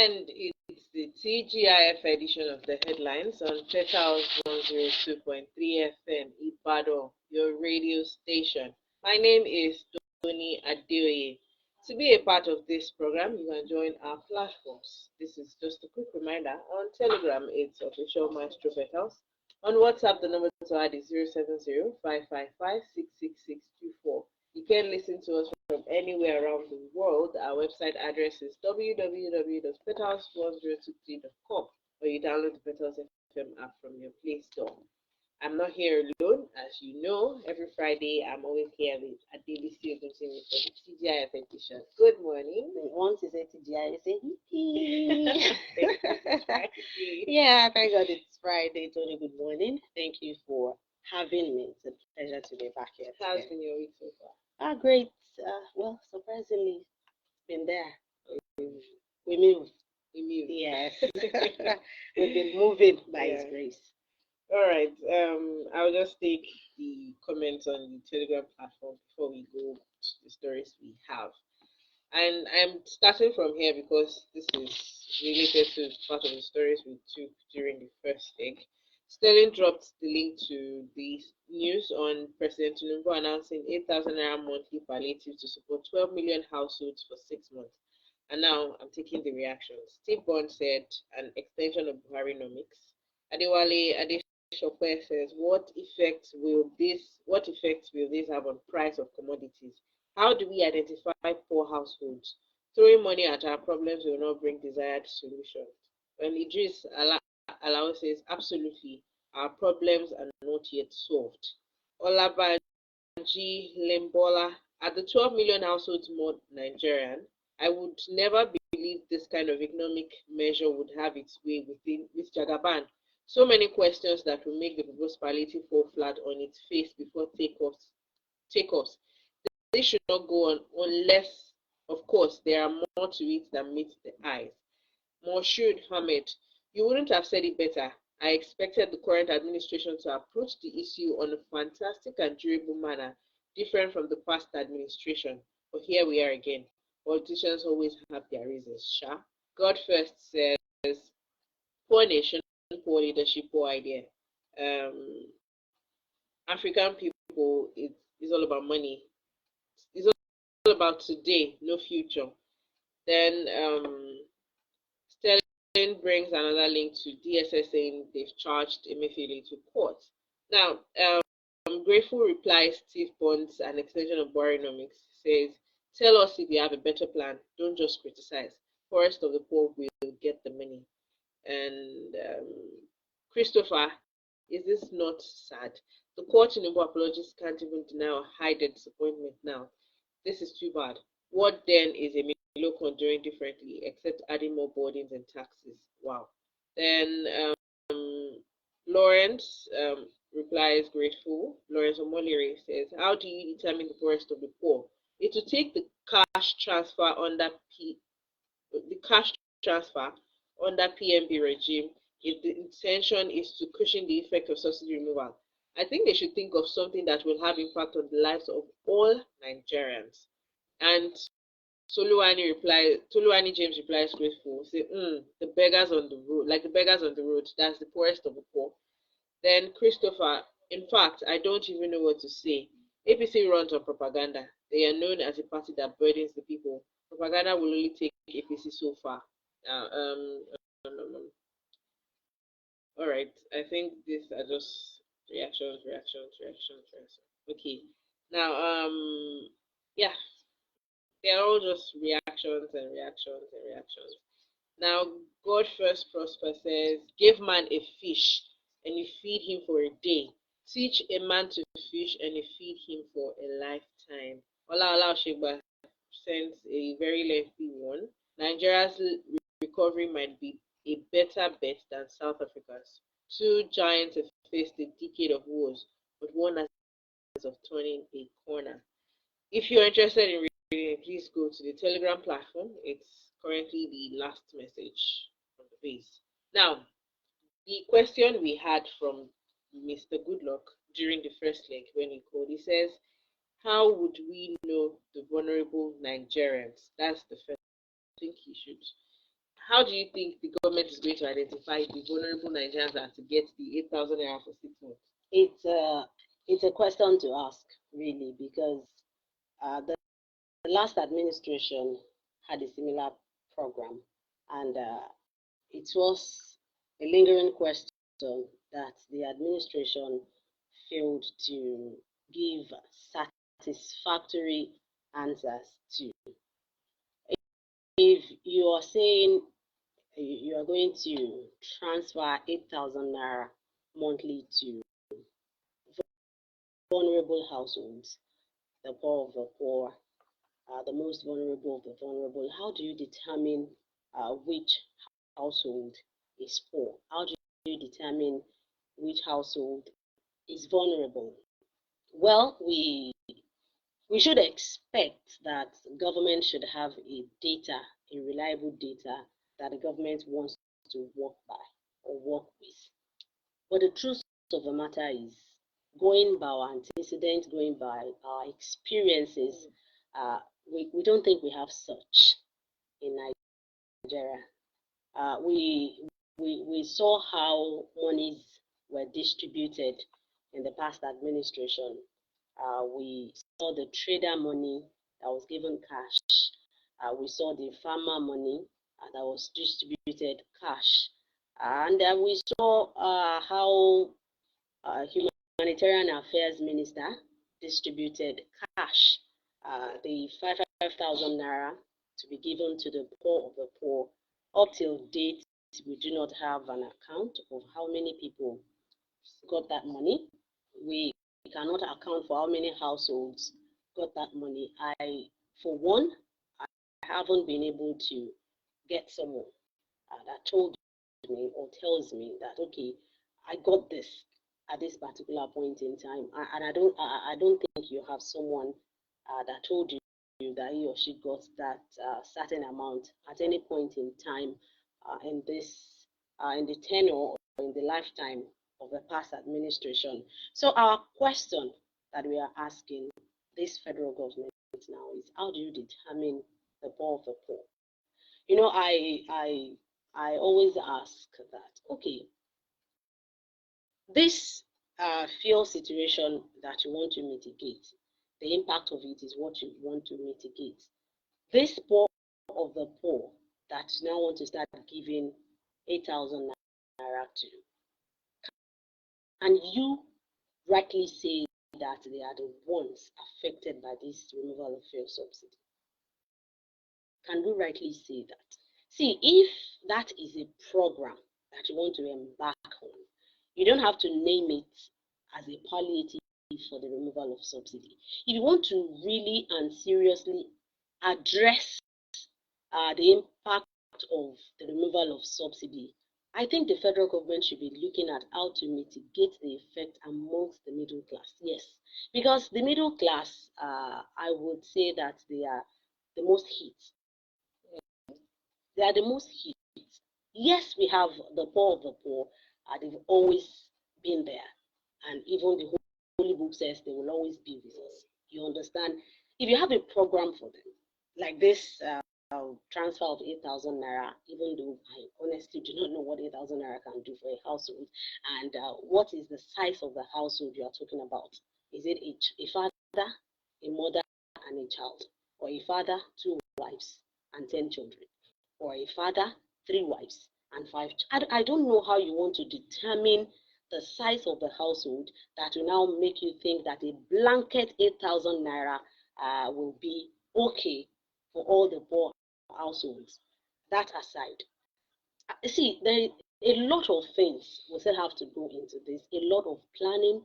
And it's the TGIF edition of the headlines on Petals 102.3 FM, Ibadan, your radio station. My name is Tony Adeoye. To be a part of this program, you can join our platforms. This is just a quick reminder. On Telegram, it's official Maestro Petals. On WhatsApp, the number to add is 070-555-66624. You can listen to us from anywhere around the world. Our website address is www.petals1023.com, or you download the Petals FM app from your Play Store. I'm not here alone, as you know. Every Friday, I'm always here with Adebisi Ogunjimi for the TGIF edition. Good morning. Once you say TGI, say hippie. Yeah, thank God it's Friday. Tony, good morning. Thank you for having me. It's a pleasure to be back here. How's been your week so far? Great. Well, surprisingly, it's been there. We move. Yes. We've been moving by His grace. All right. I'll just take the comments on the Telegram platform before we go to the stories we have. And I'm starting from here because this is related to part of the stories we took during the first leg. Sterling dropped the link to the news on President Tinubu announcing 8,000 naira monthly palliatives to support 12 million households for 6 months. And now I'm taking the reactions. Steve Bond said an extension of Buharinomics. Adewale Adeshokwe says, what effects will this have on price of commodities? How do we identify poor households? Throwing money at our problems will not bring desired solutions. And Idris Alao says, absolutely, our problems are not yet solved. Olabanji Lembola, are the 12 million households more Nigerian? I would never believe this kind of economic measure would have its way with Jagaban. So many questions that will make the proposed palliative fall flat on its face before takeoffs. This should not go on unless, of course, there are more to it than meets the eyes. Moshood Ahmed, you wouldn't have said it better. I expected the current administration to approach the issue on a fantastic and durable manner, different from the past administration. But here we are again. Politicians always have their reasons, Sha. God first says, poor nation, poor leadership, poor idea. African people, it's all about money. It's all about today, no future. Then Sterling brings another link to DSS saying they've charged Emefiele to court. Now, Grateful replies Steve Bond's an extension of Buharinomics, says, tell us if you have a better plan. Don't just criticize. Poorest of the poor will get the money. And Christopher, is this not sad? The court Tinubu apologists can't even deny or hide their disappointment now. This is too bad. What then is Emilio doing differently except adding more burdens and taxes? Wow. Then Lawrence replies grateful. Lawrence Omolire says, how do you determine the poorest of the poor? It will take the cash transfer under PMB regime if the intention is to cushion the effect of subsidy removal. I think they should think of something that will have impact on the lives of all Nigerians. And Toluwani James replies grateful, say, the beggars on the road, like the beggars on the road, that's the poorest of the poor. Then Christopher, in fact, I don't even know what to say. APC runs on propaganda. They are known as a party that burdens the people. Propaganda will only take APC so far. All right, I think these are just reactions. Okay, now yeah, they're all just reactions. Now, God First Prosper says, give man a fish and you feed him for a day. Teach a man to fish and you feed him for a lifetime. Ola Oshigba sends a very lengthy one. Nigeria's recovery might be a better bet than South Africa's. Two giants have faced a decade of wars, but one has of turning a corner. If you're interested in reading, please go to the Telegram platform. It's currently the last message from the base. Now, the question we had from Mr. Goodluck during the first leg when he called, he says, how would we know the vulnerable Nigerians? That's the first. I think he should. how do you think the government is going to identify the vulnerable Nigerians that to get the 8,000 naira for 6 months? It's a question to ask, really, because the last administration had a similar program, and it was a lingering question that the administration failed to give satisfactory answers to. If you are saying you are going to transfer 8,000 naira monthly to vulnerable households, the poor of the poor, the most vulnerable of the vulnerable, how do you determine which household is poor? How do you determine which household is vulnerable? Well, we should expect that government should have a data, a reliable data that the government wants to work by or work with. But the truth of the matter is, going by our antecedents, going by our experiences, we don't think we have such in Nigeria. We saw how monies were distributed in the past administration. We saw the trader money that was given cash. We saw the farmer money that was distributed cash. And we saw how Humanitarian Affairs Minister distributed cash, the 5,000 naira to be given to the poor of the poor. Up till date, we do not have an account of how many people got that money. We cannot account for how many households got that money. For one, I haven't been able to get someone that told me or tells me that, okay, I got this at this particular point in time, and I don't think you have someone that told you that he or she got that certain amount at any point in time in the tenure or in the lifetime of the past administration. So our question that we are asking this federal government now is, how do you determine the poor of the poor? You know, I always ask that, okay, this fuel situation that you want to mitigate, the impact of it is what you want to mitigate. This poor of the poor that you now want to start giving 8,000 naira to, and you rightly say that they are the ones affected by this removal of fuel subsidy. Can we rightly say that? See, if that is a program that you want to embark on, you don't have to name it as a palliative for the removal of subsidy. If you want to really and seriously address the impact of the removal of subsidy, I think the federal government should be looking at how to mitigate the effect amongst the middle class. Yes, because the middle class, I would say that they are the most hit. They are the most hit. Yes, we have the poor of the poor. They've always been there. And even the Holy Book says they will always be with us. You understand? If you have a program for them, like this transfer of 8,000 naira, even though I honestly do not know what 8,000 naira can do for a household, and what is the size of the household you are talking about? Is it a father, a mother, and a child? Or a father, 2 wives, and 10 children? Or a father, 3 wives, and 5 children? I don't know how you want to determine the size of the household that will now make you think that a blanket 8,000 naira will be okay for all the poor households. That aside, see, there is a lot of things we still have to go into this. A lot of planning,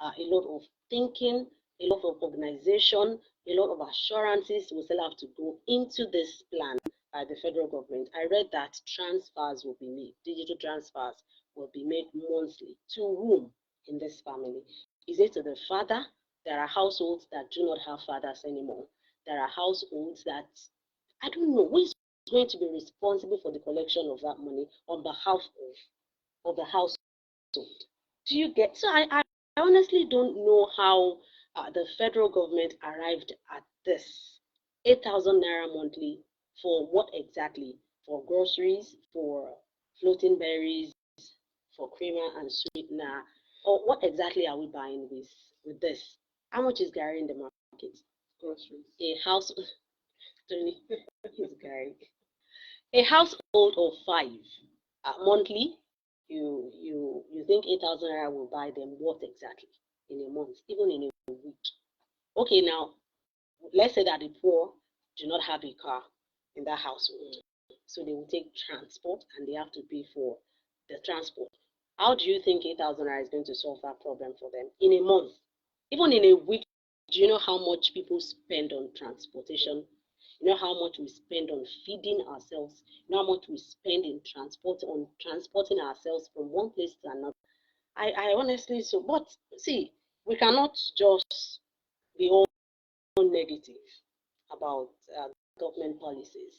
a lot of thinking, a lot of organization, a lot of assurances we still have to go into this plan by the federal government. I read that transfers will be made, digital transfers will be made monthly. To whom in this family? Is it to the father? There are households that do not have fathers anymore. There are households that, I don't know, who is going to be responsible for the collection of that money on behalf of the household? Do you get? So I honestly don't know how the federal government arrived at this 8,000 naira monthly for what exactly? for groceries, for floating berries, for creamer and sweetener, or what exactly are we buying with this? How much is Gary in the market? Groceries. A house, Tony, is Gary. A household of five monthly, you think 8,000 naira will buy them what exactly in a month, even in a week? Okay, now let's say that the poor do not have a car in that household, so they will take transport and they have to pay for the transport. How do you think 8,000 naira is going to solve that problem for them in a month? Even in a week, do you know how much people spend on transportation? You know how much we spend on feeding ourselves? You know how much we spend in transporting ourselves from one place to another? I honestly, so, but see, we cannot just be all negative about government policies.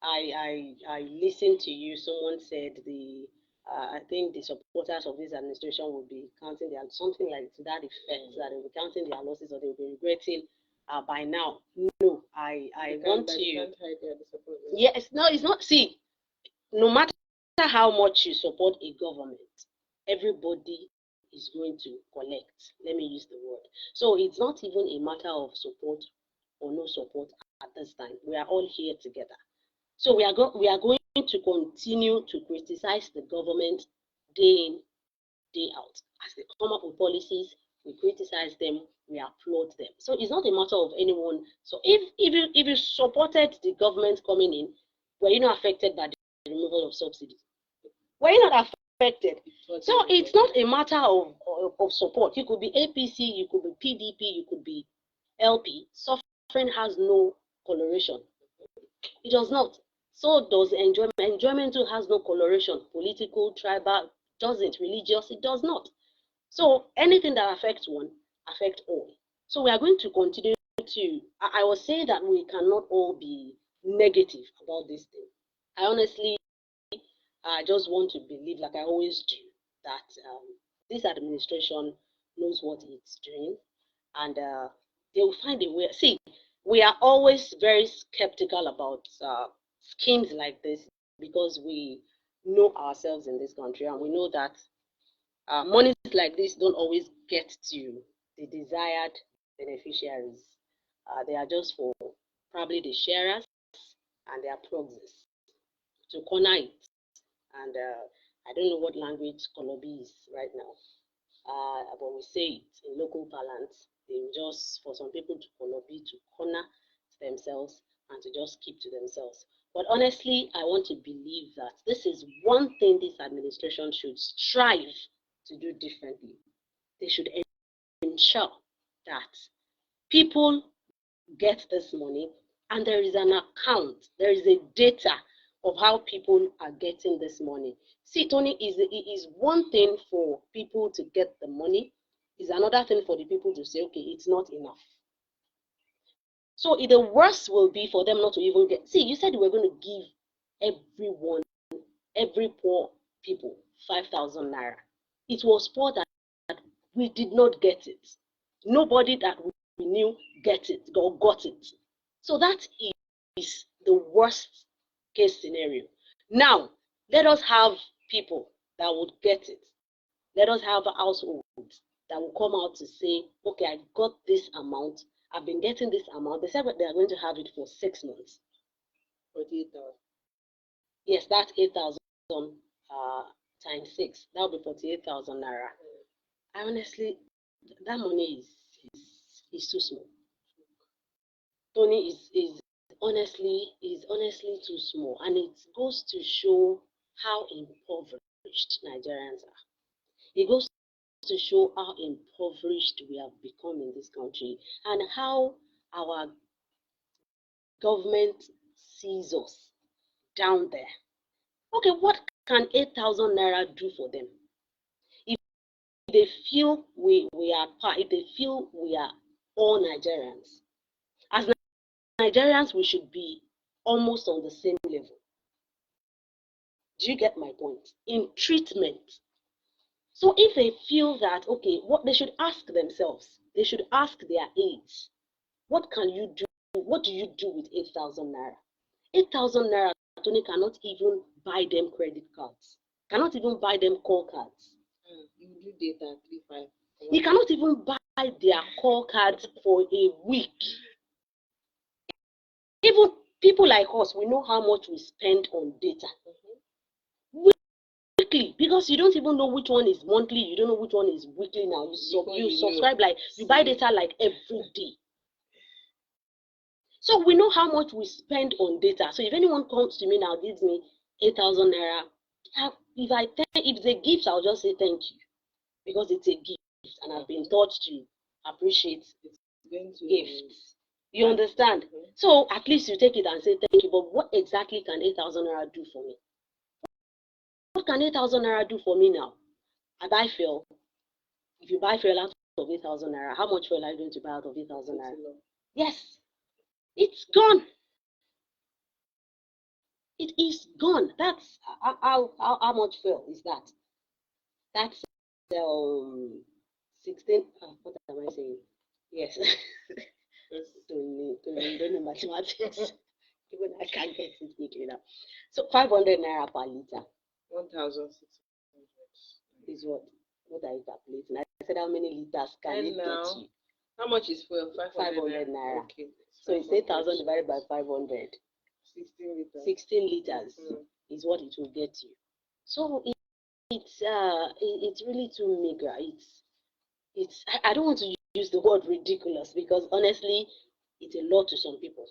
I listened to you. Someone said I think the supporters of this administration will be counting their something like to that effect, that they will be counting their losses or they will be regretting by now. No, I want to. Yes, no, it's not. See, no matter how much you support a government, everybody is going to collect. Let me use the word. So it's not even a matter of support or no support at this time. We are all here together. So we are going to continue to criticize the government day in, day out. As they come up with policies, we criticize them, we applaud them. So it's not a matter of anyone. So if you supported the government coming in, were you not affected by the removal of subsidies? Were you not affected? So it's not a matter of support. You could be APC, you could be PDP, you could be LP. Suffering has no coloration. It does not. So does enjoyment. Enjoyment too has no coloration. Political, tribal, doesn't. Religious, it does not. So anything that affects one affects all. So we are going to continue to. I was saying that we cannot all be negative about this thing. I honestly, I just want to believe, like I always do, that this administration knows what it's doing, and they will find a way. See, we are always very skeptical about schemes like this because we know ourselves in this country, and we know that monies like this don't always get to the desired beneficiaries. They are just for probably the sharers and their proxies to corner it. And I don't know what language Kolobi is right now, but we say it in local parlance. They just, for some people to Kolobi, to corner themselves and to just keep to themselves. But honestly, I want to believe that this is one thing this administration should strive to do differently. They should ensure that people get this money and there is an account, there is a data of how people are getting this money. See, Tony, it is one thing for people to get the money, is another thing for the people to say, okay, it's not enough. So the worst will be for them not to even get. See, you said you were going to give everyone, every poor people, 5,000 naira. It was poor that we did not get it. Nobody that we knew get it or got it. So that is the worst case scenario. Now, let us have people that would get it. Let us have households that will come out to say, okay, I got this amount. I've been getting this amount. They said they are going to have it for 6 months. 48,000. Yes, that's 8,000 times 6. That will be 48,000 naira. I honestly, that money is too small. Tony is honestly too small, and it goes to show how impoverished Nigerians are. It goes to show how impoverished we have become in this country and how our government sees us down there. Okay, what can 8,000 naira do for them? If they feel if they feel we are all Nigerians, as Nigerians, we should be almost on the same level. Do you get my point? In treatment. So if they feel that, okay, what they should ask themselves, they should ask their aides, what can you do? What do you do with 8,000 naira? 8,000 naira Tony cannot even buy them credit cards, cannot even buy them call cards. You do data 3-5. He cannot even buy their call cards for a week. Even people like us, we know how much we spend on data. Weekly, because you don't even know which one is monthly, you don't know which one is weekly now. You subscribe, like you buy data like every day. So we know how much we spend on data. So if anyone comes to me now, gives me 8,000 naira, if it's a gift, I'll just say thank you, because it's a gift and I've been taught to appreciate gifts. You understand? So at least you take it and say thank you. But what exactly can 8,000 naira do for me? What can 8,000 naira do for me now? I buy fuel. If you buy fuel out of 8,000 naira, how much fuel are you going to buy out of 8,000 naira? Yes, it's gone. It is gone. That's how much fuel is that? That's 16. What am I saying? Yes. Don't know mathematics. Even I can't get it quickly now. So 500 naira per liter. 1,600 is what? What are you calculating? I said how many liters can it get you? How much is fuel? 500 naira. Okay. So it's 8,000 divided by 500. 16 liters. 16 liters is what it will get you. So it's really too meager. I don't want to use the word ridiculous, because honestly, it's a lot to some people.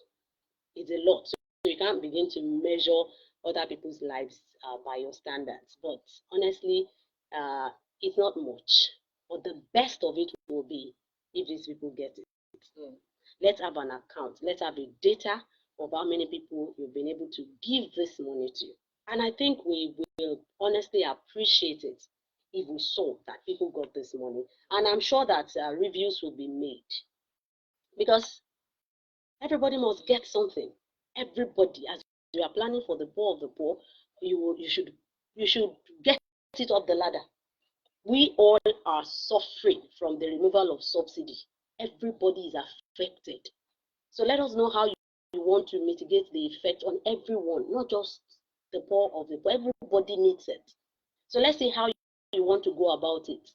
It's a lot. So you can't begin to measure other people's lives by your standards. But honestly, it's not much. But the best of it will be if these people get it. Let's have an account. Let's have a data of how many people you've been able to give this money to. And I think we will honestly appreciate it if we saw that people got this money. And I'm sure that reviews will be made, because everybody must get something. Everybody, as you are planning for the poor of the poor, you should get it up the ladder. We all are suffering from the removal of subsidy. Everybody is affected. So let us know how you want to mitigate the effect on everyone, not just the poor of the poor. Everybody needs it. So let's see how you want to go about it.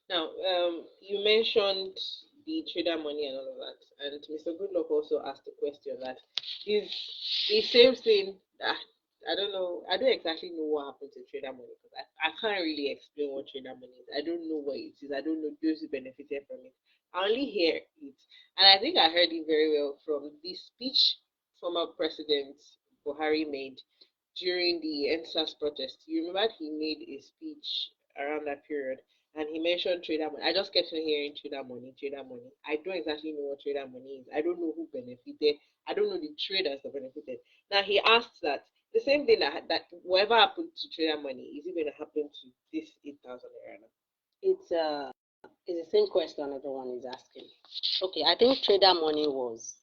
Now, you mentioned the trader money and all of that, and Mr. Goodluck also asked the question that is the same thing that I don't know. I don't exactly know what happened to trader money, because I can't really explain what trader money is. I don't know what it is. I don't know those who benefited from it. I only hear it, and I think I heard it very well from the speech former President Buhari made during the NSAS protest. You remember he made a speech around that period, and he mentioned trader money. I just kept on hearing trader money, trader money. I don't exactly know what trader money is. I don't know who benefited. I don't know the traders that benefited. Now he asked that the same thing that whatever happened to trader money, is it going to happen to this 8,000 naira? It's the same question everyone is asking. Okay, I think trader money was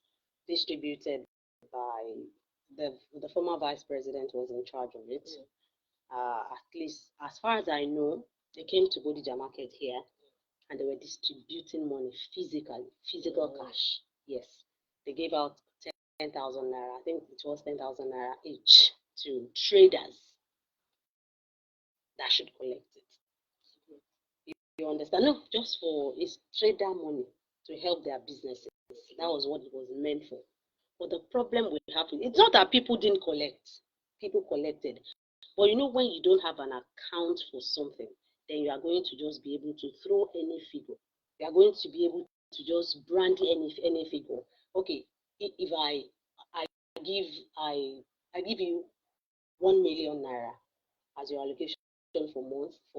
distributed by the former vice president was in charge of it. At least as far as I know, they came to Bodija market here and they were distributing money physical cash. Yes, they gave out 10,000 naira. I think it was 10,000 naira each to traders that should collect it. You understand? No, just for it's trader money to help their businesses. That was what it was meant for. But the problem we have, it's not that people didn't collect. People collected. But you know, when you don't have an account for something, then you are going to just be able to throw any figure. You are going to be able to just brand any figure. Okay, if I give I give you 1 million naira as your allocation for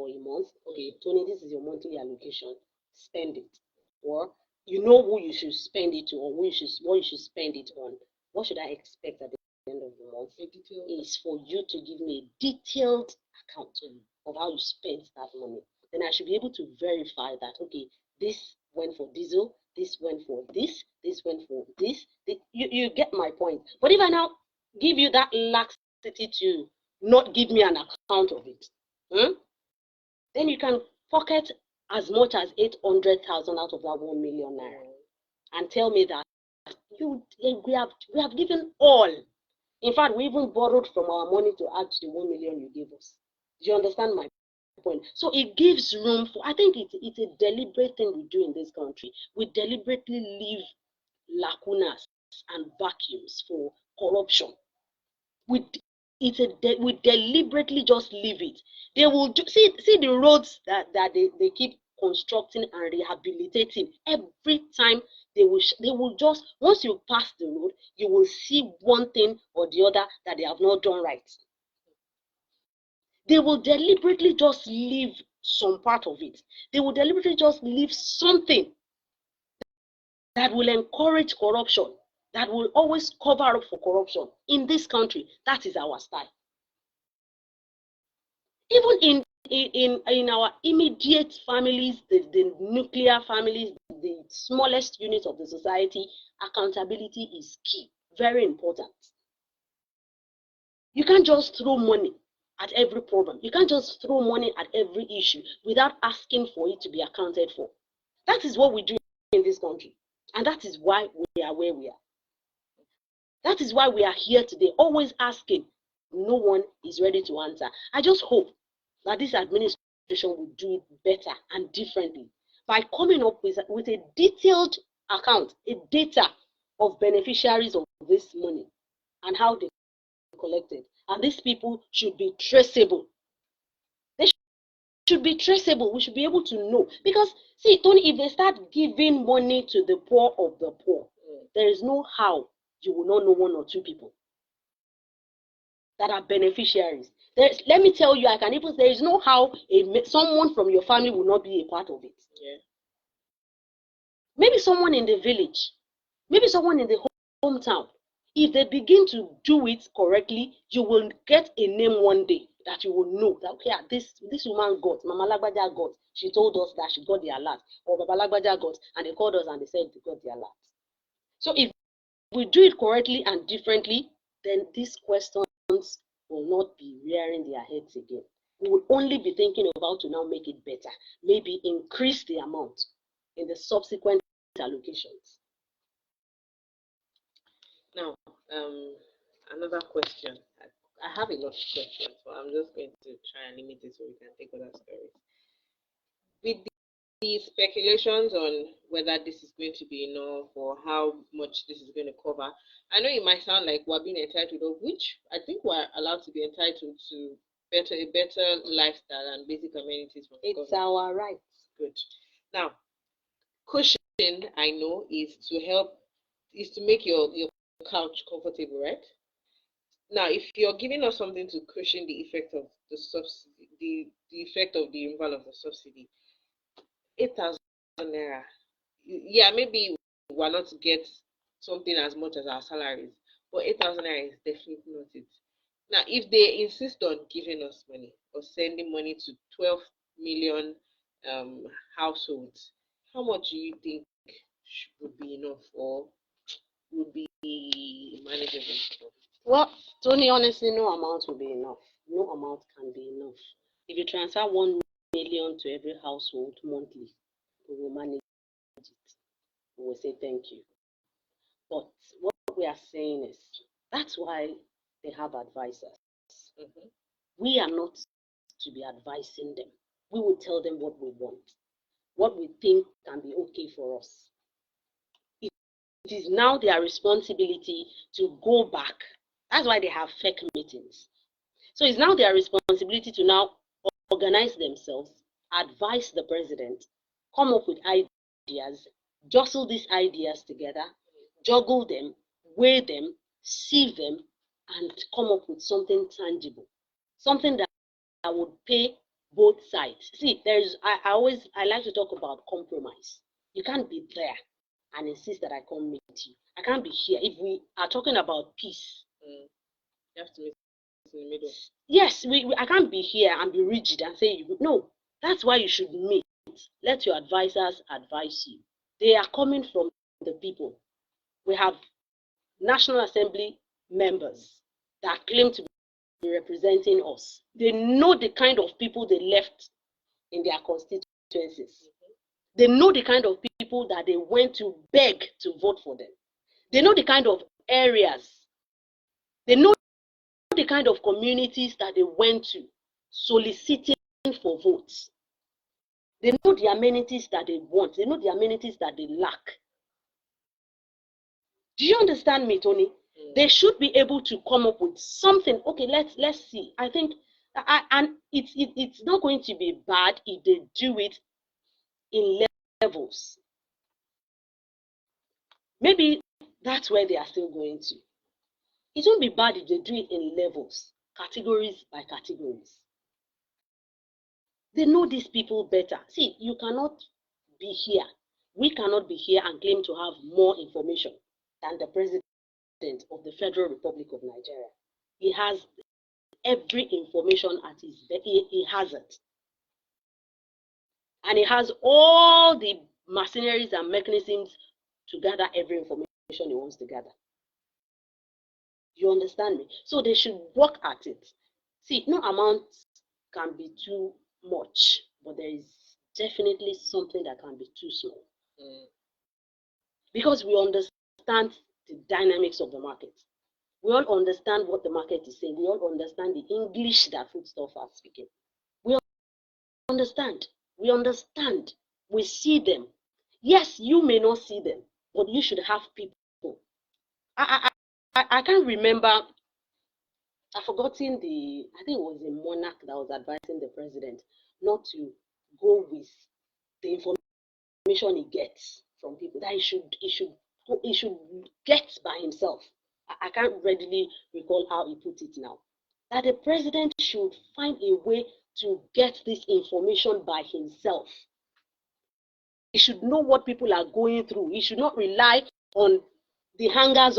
a month. Okay, Tony, this is your monthly allocation. Spend it. Or you know who you should spend it to, or what you should spend it on. What should I expect at the end of the month? Is for you to give me a detailed account of how you spent that money. Then I should be able to verify that, okay, this went for diesel, this went for this went for this. You get my point. But if I now give you that laxity to not give me an account of it, then you can pocket as much as 800,000 out of that 1 million naira and tell me that we have given all. In fact, we even borrowed from our money to add to the 1 million you gave us. Do you understand my point? So it gives room for, I think it's a deliberate thing we do in this country. We deliberately leave lacunas and vacuums for corruption. We deliberately just leave it. They will see the roads that they keep constructing and rehabilitating. Every time they will just, once you pass the road, you will see one thing or the other that they have not done right. They will deliberately just leave some part of it. They will deliberately just leave something that will encourage corruption, that will always cover up for corruption in this country. That is our style. Even in our immediate families, the nuclear families, the smallest units of the society, accountability is key, very important. You can't just throw money at every problem. You can't just throw money at every issue without asking for it to be accounted for. That is what we do in this country. And that is why we are where we are. That is why we are here today, always asking. No one is ready to answer. I just hope that this administration will do it better and differently by coming up with a detailed account, a data of beneficiaries of this money and how they collected. And these people should be traceable. They should be traceable. We should be able to know. Because, see, Tony, if they start giving money to the poor of the poor, there is no how you will not know one or two people that are beneficiaries. Let me tell you, I can even say there is no how someone from your family will not be a part of it. Yeah. Maybe someone in the village, maybe someone in the hometown. If they begin to do it correctly, you will get a name one day that you will know that, okay, this woman got, Mama Lagbaja got, she told us that she got the alert, or Baba Lagbaja got, and they called us and they said they got the alert. So if we do it correctly and differently, then these questions will not be rearing their heads again. We will only be thinking of how to now make it better, maybe increase the amount in the subsequent allocations. Now, another question. I have a lot of questions, but I'm just going to try and limit it so we can take other stories. With the speculations on whether this is going to be enough or how much this is going to cover, I know it might sound like we're being entitled, of which I think we're allowed to be entitled to a better lifestyle and basic amenities from It's government. Our right. Good. Now, cushion, I know, is to make your couch comfortable, right? Now, if you're giving us something to cushion the effect of the subsidy, the effect of the removal of the subsidy, 8,000 naira. Yeah, maybe we're not to get something as much as our salaries, but 8,000 naira is definitely not it. Now, if they insist on giving us money or sending money to 12 million households, how much do you think would be enough or would be manageable? Well, Tony, honestly, no amount will be enough. No amount can be enough. If you transfer 1 million to every household monthly, we will manage it. We will say thank you. But what we are saying is that's why they have advisors. Mm-hmm. We are not to be advising them. We will tell them what we want, what we think can be okay for us. It is now their responsibility to go back. That's why they have fake meetings. So it's now their responsibility to now organize themselves, advise the president, come up with ideas, jostle these ideas together, juggle them, weigh them, sieve them, and come up with something tangible, something that would pay both sides. See, I like to talk about compromise. You can't be there and insist that I come meet you. I can't be here. If we are talking about peace, you have to meet in the middle. Yes, I can't be here and be rigid and say, no, that's why you should meet. Let your advisors advise you. They are coming from the people. We have National Assembly members that claim to be representing us. They know the kind of people they left in their constituencies. They know the kind of people that they went to beg to vote for them. They know the kind of areas. They know the kind of communities that they went to soliciting for votes. They know the amenities that they want. They know the amenities that they lack. Do you understand me, Tony? They should be able to come up with something. Okay, let's see. I think, and it's not going to be bad if they do it in levels. Maybe that's where they are still going to. It won't be bad if they do it in levels, categories by categories. They know these people better. See, you cannot be here. We cannot be here and claim to have more information than the president of the Federal Republic of Nigeria. He has every information at his best. He has it. And he has all the machineries and mechanisms to gather every information he wants to gather. You understand me? So they should work at it. See, no amount can be too much, but there is definitely something that can be too small. Because we understand the dynamics of the market. We all understand what the market is saying. We all understand the English that foodstuffs are speaking. We understand. We understand. We see them. Yes, you may not see them, but you should have people. I can't remember. I've forgotten I think it was a monarch that was advising the president not to go with the information he gets from people, that he should get by himself. I can't readily recall how he put it now. That the president should find a way to get this information by himself. He should know what people are going through. He should not rely on the hangers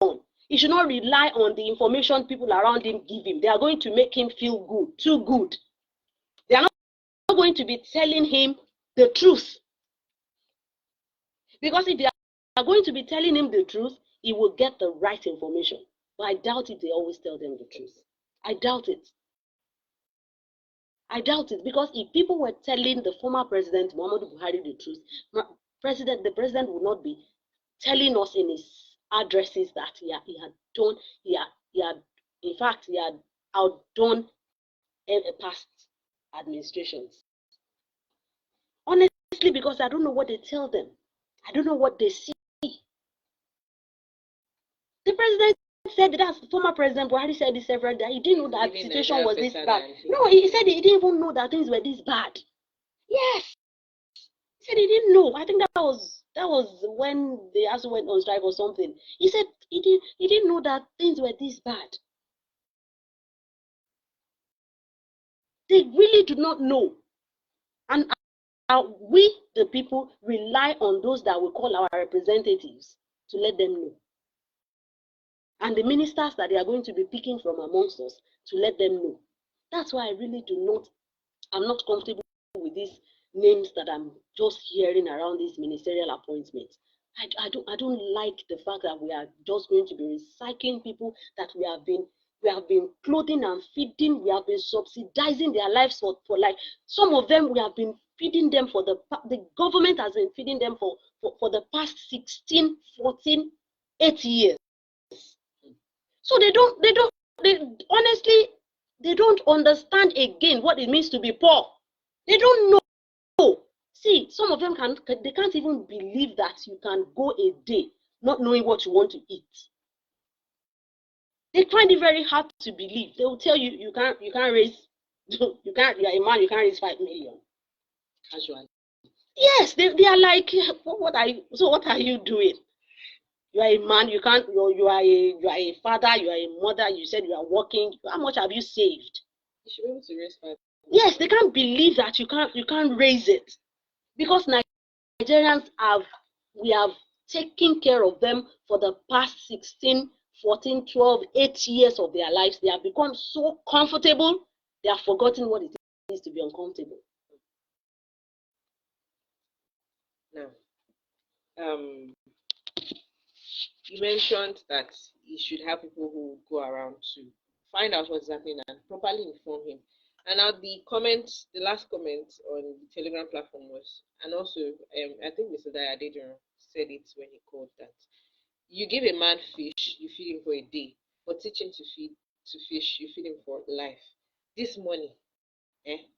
on. He should not rely on the information people around him give him. They are going to make him feel good, too good. They are not going to be telling him the truth. Because if they are going to be telling him the truth, he will get the right information. But I doubt if they always tell them the truth. I doubt it. I doubt it, because if people were telling the former president Muhammadu Buhari the truth, the president would not be telling us in his addresses that he had done, in fact, he had outdone past administrations. Honestly, because I don't know what they tell them. I don't know what they see. The president said that, former president Buhari said this several times. He didn't know that the situation was this bad. No, he said he didn't even know that things were this bad. Yes. He said he didn't know. I think that was when they also went on strike or something. He said he didn't know that things were this bad. They really do not know. And we, the people, rely on those that we call our representatives to let them know. And the ministers that they are going to be picking from amongst us to let them know. That's why I'm not comfortable with these names that I'm just hearing around these ministerial appointments. I don't like the fact that we are just going to be recycling people that we have been clothing and feeding. We have been subsidizing their lives for like, some of them we have been feeding them for the government has been feeding them for the past 16, 14, 8 years. So they honestly, they don't understand again what it means to be poor. They don't know. See, some of them they can't even believe that you can go a day not knowing what you want to eat. They find it very hard to believe. They will tell you you can't raise you're a man, you can't raise 5 million. Casually. Yes, they are like, what are you doing? You are a man, you can't, you are a father, you are a mother, you said you are working. How much have you saved? You should be able to raise 5 million. Yes, they can't believe that you can't raise it. Because Nigerians we have taken care of them for the past 16, 14, 12, 8 years of their lives. They have become so comfortable, they have forgotten what it is to be uncomfortable. Now, you mentioned that you should have people who go around to find out what's happening and properly inform him. And now the last comment on the Telegram platform was, and also I think Mr. Diadejon said it when he called, that You give a man fish, you feed him for a day, but teach him to fish, you feed him for life. This money,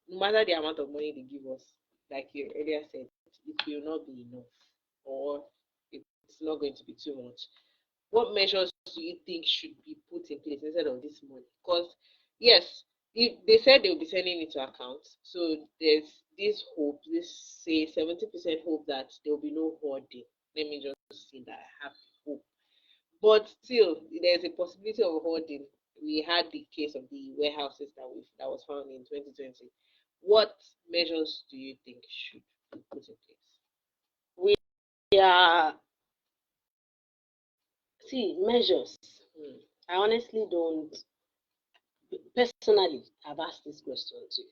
no matter the amount of money they give us, like you earlier said, it will not be enough, or it's not going to be too much. What measures do you think should be put in place instead of this money? Because yes, if they said they'll be sending it to accounts, so there's this hope, this say 70% hope that there will be no hoarding. Let me just say that I have hope, but still, there's a possibility of hoarding. We had the case of the warehouses that was found in 2020. What measures do you think should be put in place? We are see measures. I honestly don't. Personally, I've asked this question too.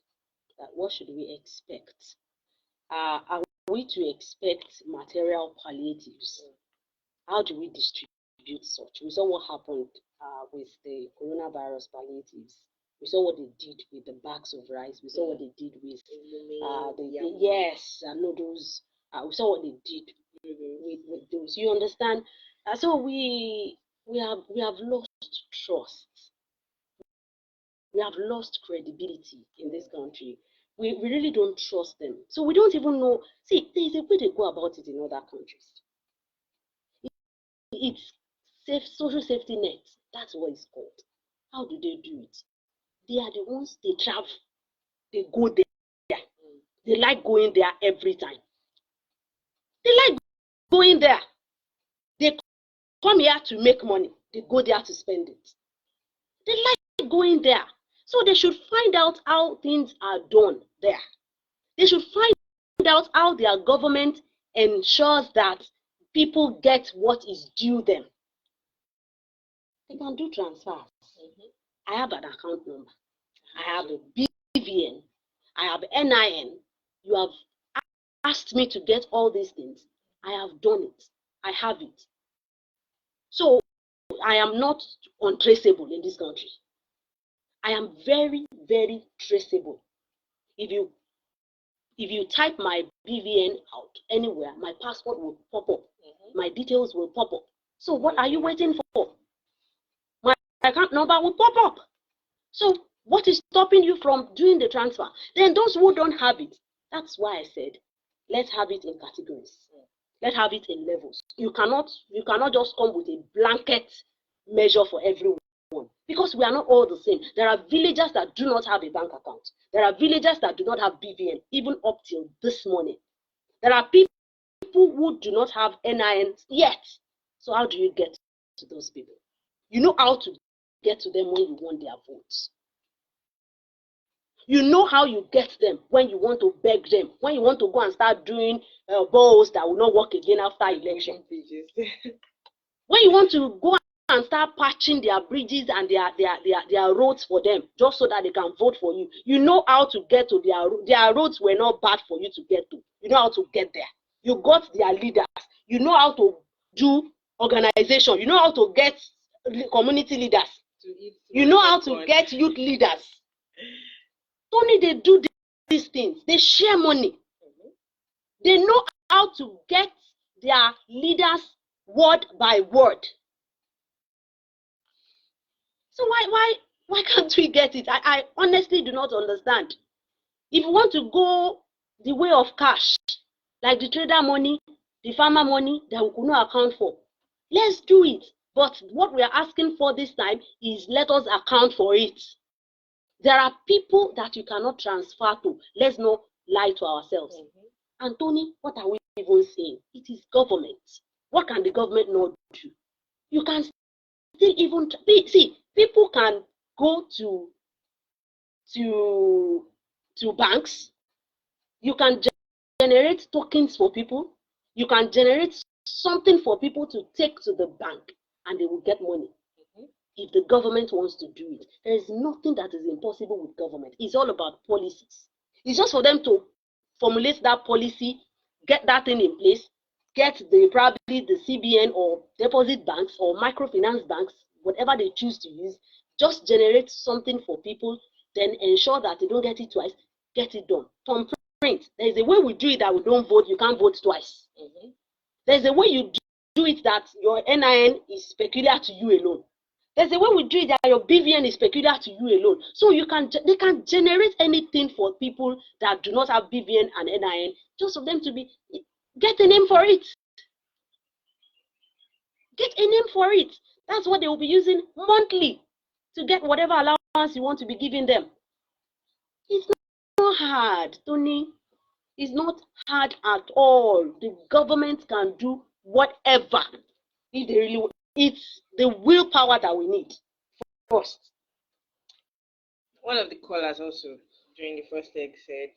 That what should we expect? Are we to expect material palliatives? How do we distribute such? We saw what happened with the coronavirus palliatives. We saw what they did with the bags of rice. We saw what they did with noodles. We saw what they did with those. You understand? So we have lost trust. We have lost credibility in this country. We really don't trust them. So we don't even know. See, there is a way they go about it in other countries. It's social safety net. That's what it's called. How do they do it? They are the ones, they travel. They go there. They like going there every time. They like going there. They come here to make money. They go there to spend it. They like going there. So they should find out how things are done there. They should find out how their government ensures that people get what is due them. They can do transfers. I have an account number. I have a BVN. I have NIN. You have asked me to get all these things. I have done it. I have it. So I am not untraceable in this country. I am very, very traceable. If you type my BVN out anywhere, my passport will pop up. My details will pop up. So what are you waiting for? My account number will pop up. So what is stopping you from doing the transfer? Then those who don't have it, that's why I said, let's have it in categories. Let's have it in levels. You cannot just come with a blanket measure for everyone, because we are not all the same. There are villagers that do not have a bank account. There are villagers that do not have BVN, even up till this morning. There are people who do not have NIN yet. So how do you get to those people? You know how to get to them when you want their votes. You know how you get them when you want to beg them, when you want to go and start doing balls that will not work again after election. When you want to go and start patching their bridges and their roads for them, just so that they can vote for you. You know how to get to their roads were not bad for you to get to. You know how to get there. You got their leaders. You know how to do organization. You know how to get community leaders. You know how to get youth leaders. Only they do these things. They share money. They know how to get their leaders word by word. So why can't we get it? I honestly do not understand. If you want to go the way of cash, like the trader money, the farmer money that we could not account for, let's do it. But what we are asking for this time is let us account for it. There are people that you cannot transfer to. Let's not lie to ourselves. And Tony, what are we even saying? It is government. What can the government not do? You can still even see, people can go to banks. You can generate tokens for people. You can generate something for people to take to the bank, and they will get money. If the government wants to do it, there is nothing that is impossible with government. It's all about policies. It's just for them to formulate that policy, get that thing in place, get probably the CBN or deposit banks or microfinance banks, whatever they choose to use, just generate something for people, then ensure that they don't get it twice, get it done. From print, there's a way we do it that we don't vote, you can't vote twice. There's a way you do it that your NIN is peculiar to you alone. There's a way we do it that your BVN is peculiar to you alone. So they can generate anything for people that do not have BVN and NIN, just for them to get a name for it. Get a name for it. That's what they will be using monthly to get whatever allowance you want to be giving them. It's not hard, Tony. It's not hard at all. The government can do whatever if they really want. It's the willpower that we need first. One of the callers also during the first leg said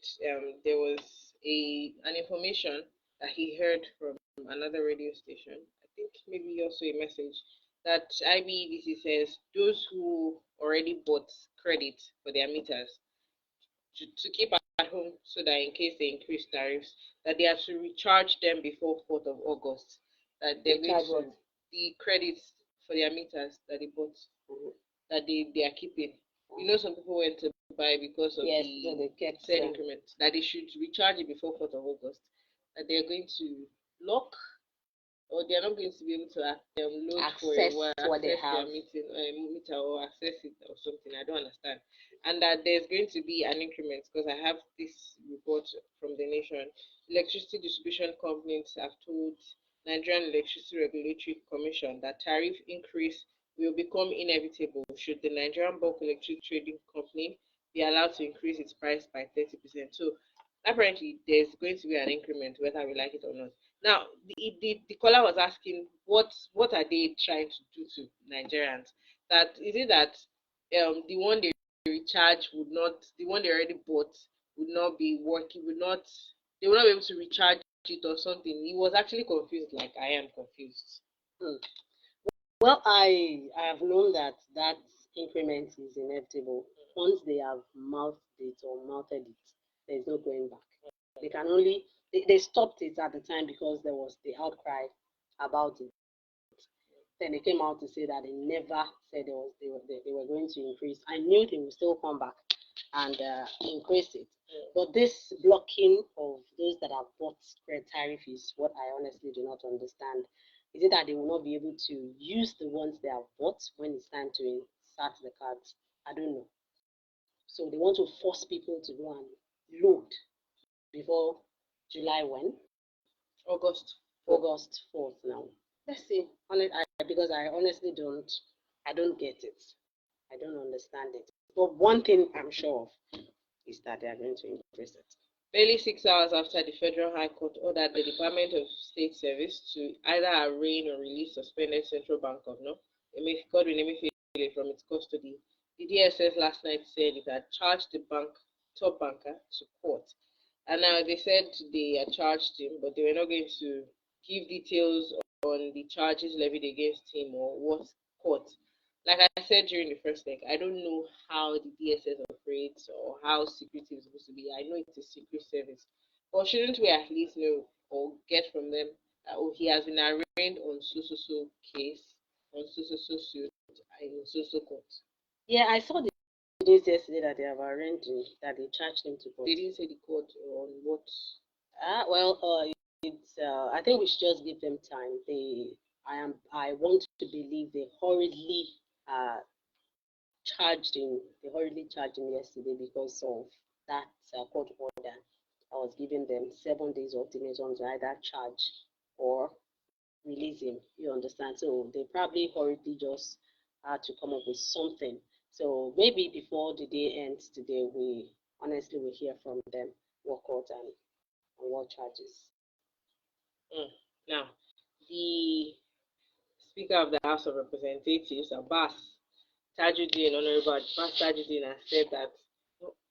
there was an information that he heard from another radio station. I think maybe also a message that IBEDC says those who already bought credit for their meters to keep at home so that in case they increase tariffs, that they have to recharge them before 4th of August. That they're going to the credits for their meters that they bought, that they are keeping. You know, some people went to buy because of the said increment, that they should recharge it before 4th of August, that they're going to lock, or they're not going to be able to load access for a while, what they have meter or access it or something. I don't understand. And that there's going to be an increment, because I have this report from the Nation. Electricity distribution companies have told Nigerian Electricity Regulatory Commission that tariff increase will become inevitable should the Nigerian Bulk Electric Trading Company be allowed to increase its price by 30%. So apparently there's going to be an increment whether we like it or not. Now the caller was asking what are they trying to do to Nigerians? That is it that the one they recharge would not, the one they already bought would not be working, they will not be able to recharge it or something. He was actually confused, like I am confused. Well, I have known that increment is inevitable. Once they have mouthed it or mounted it, there's no going back. They can only they stopped it at the time because there was the outcry about it. Then they came out to say that they never said they were going to increase. I knew they would still come back and increase it. But this blocking of those that have bought credit tariff is what I honestly do not understand. Is it that they will not be able to use the ones they have bought when it's time to insert the cards? I don't know. So they want to force people to go and load before July when? August 4th now. Let's see. Because I honestly I don't get it. I don't understand it. But one thing I'm sure of is that they are going to increase it. Barely 6 hours after the Federal High Court ordered the Department of State Service to either arraign or release suspended Central Bank Governor Godwin Emefiele from its custody, the DSS last night said it had charged the top banker to court. And now they said they had charged him, but they were not going to give details on the charges levied against him or what court. Like I said during the first leg, I don't know how the DSS operates or how secretive it's supposed to be. I know it's a secret service. But shouldn't we at least know or get from them that, oh, he has been arraigned on so case, on so suit, in so court? Yeah, I saw the news yesterday that they have arraigned him, that they charged him to court. They didn't say the court on what? I think we should just give them time. I want to believe they hurriedly charged him. They hurriedly charged him yesterday because of that court order. I was giving them 7 days ultimatum to either charge or release him. You understand? So they probably hurriedly just had to come up with something. So maybe before the day ends today, we honestly will hear from them what court and what charges. Now, the Speaker of the House of Representatives, Abbas Tajuddin, Honorable Abbas Tajuddin, has said that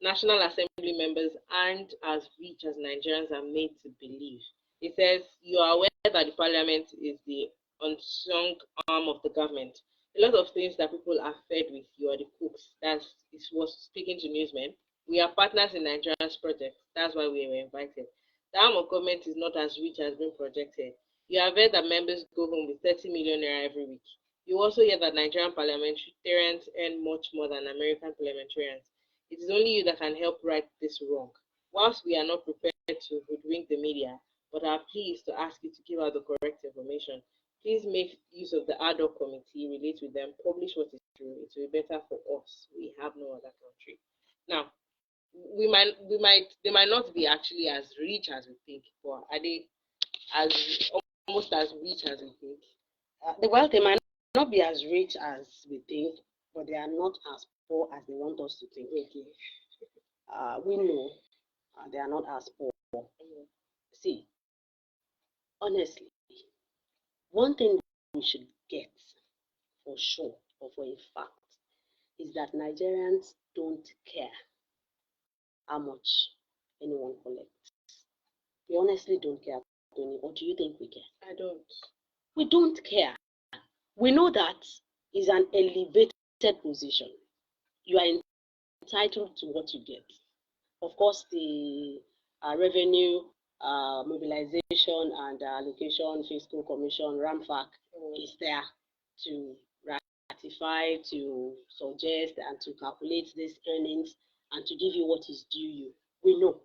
National Assembly members aren't as rich as Nigerians are made to believe. He says, you are aware that the parliament is the unsung arm of the government. A lot of things that people are fed with, you are the cooks. It was speaking to newsmen. We are partners in Nigeria's project. That's why we were invited. The arm of government is not as rich as being projected. You have heard that members go home with 30 million naira every week. You also hear that Nigerian parliamentarians earn much more than American parliamentarians. It is only you that can help right this wrong. Whilst we are not prepared to hoodwink the media, but are pleased to ask you to give out the correct information. Please make use of the ad hoc committee, relate with them, publish what is true. It will be better for us. We have no other country. Now, they might not be actually as rich as we think, but are they as almost as rich as we think? Well, they might not be as rich as we think, but they are not as poor as they want us to think. Okay. We know they are not as poor. See, honestly, one thing we should get for sure or for a fact is that Nigerians don't care how much anyone collects. We honestly don't care, Tony. Or do you think we care? I don't. We don't care. We know that is an elevated position. You are entitled to what you get. Of course, the revenue mobilization and allocation fiscal commission (RAMFAC) is there to ratify, to suggest, and to calculate these earnings and to give you what is due you. We know.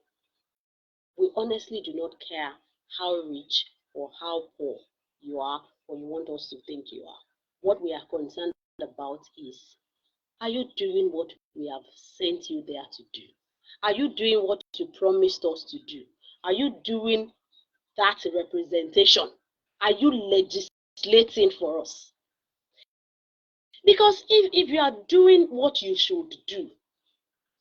We honestly do not care how rich or how poor you are or you want us to think you are. What we are concerned about is, are you doing what we have sent you there to do? Are you doing what you promised us to do? Are you doing that representation? Are you legislating for us? Because if you are doing what you should do,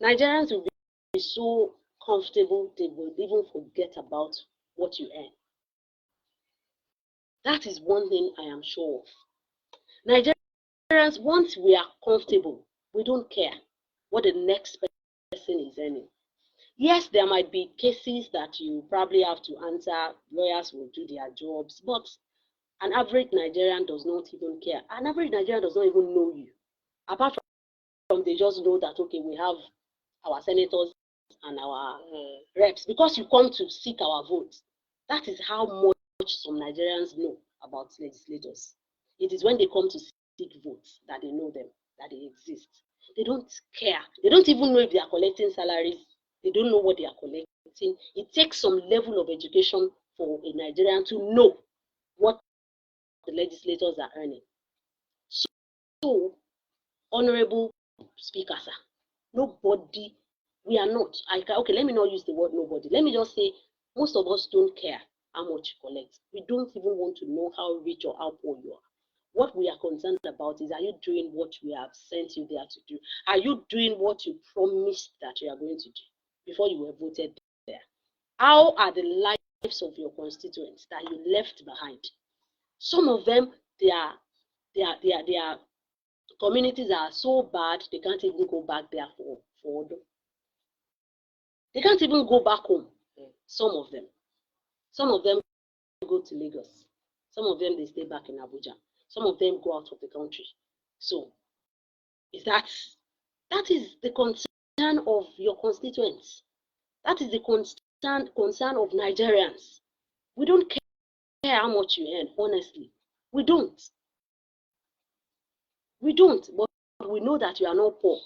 Nigerians will be so comfortable they will even forget about what you earn. That is one thing I am sure of. Nigerians, once we are comfortable, we don't care what the next person is earning. Yes, there might be cases that you probably have to answer, lawyers will do their jobs, but an average Nigerian does not even care. An average Nigerian does not even know you. Apart from they just know that, okay, we have our senators and our reps, because you come to seek our votes. That is how much some Nigerians know about legislators. It is when they come to seek votes that they know them, that they exist. They don't care. They don't even know if they are collecting salaries. They don't know what they are collecting. It takes some level of education for a Nigerian to know what the legislators are earning. So, honorable speaker, sir, nobody, we are not. Okay, let me not use the word nobody. Let me just say, most of us don't care how much you collect. We don't even want to know how rich or how poor you are. What we are concerned about is, are you doing what we have sent you there to do? Are you doing what you promised that you are going to do before you were voted there? How are the lives of your constituents that you left behind? Some of them, their communities are so bad they can't even go back there for Odo. They can't even go back home. Some of them go to Lagos. Some of them they stay back in Abuja. Some of them go out of the country. So, that is the concern of your constituents. That is the concern of Nigerians. We don't care how much you earn, honestly. We don't. But we know that you are not poor,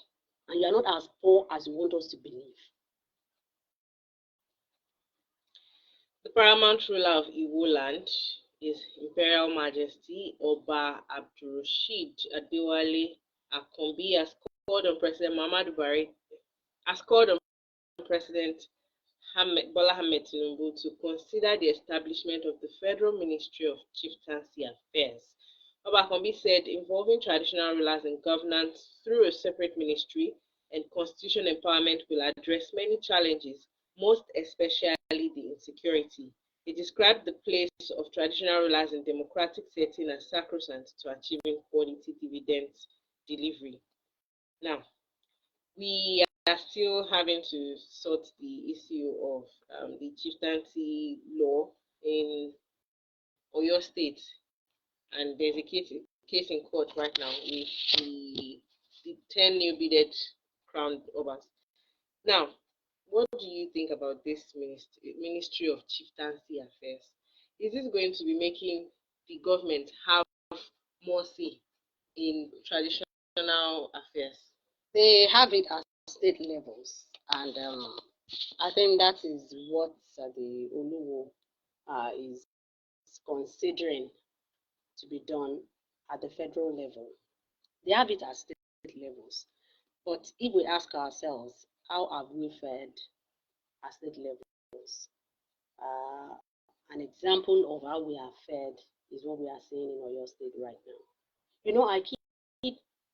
and you are not as poor as you want us to believe. The paramount ruler of Igbo land is Imperial Majesty Oba Abdulrasheed Adewale Akombi has called on President Muhammadu Buhari Bola Ahmed Tinubu to consider the establishment of the Federal Ministry of Chieftaincy Affairs. Oba Akombi said involving traditional rulers in governance through a separate ministry and constitution empowerment will address many challenges, most especially the insecurity. He described the place of traditional rulers in democratic setting as sacrosanct to achieving quality dividends delivery. Now, we are still having to sort the issue of the chieftaincy law in Oyo State, and there's a case in court right now with the 10 new beaded crowned obas. Now, what do you think about this Ministry of Chieftaincy Affairs? Is this going to be making the government have more say in traditional affairs? They have it at state levels, and I think that is what the Oluwo is considering to be done at the federal level. They have it at state levels. But if we ask ourselves, how have we fared at state levels? Uh, an example of how we have fared is what we are seeing in Oyo State right now. You know, I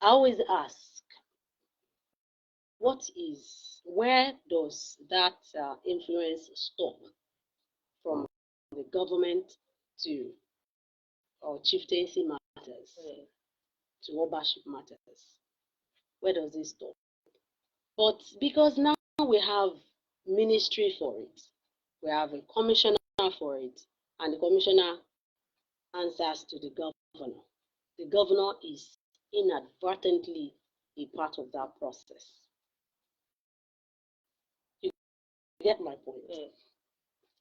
always ask, where does that influence stop from the government to chieftaincy matters, to ownership matters? Where does it stop? But because now we have ministry for it, we have a commissioner for it, and the commissioner answers to the governor. The governor is inadvertently a part of that process. You get my point?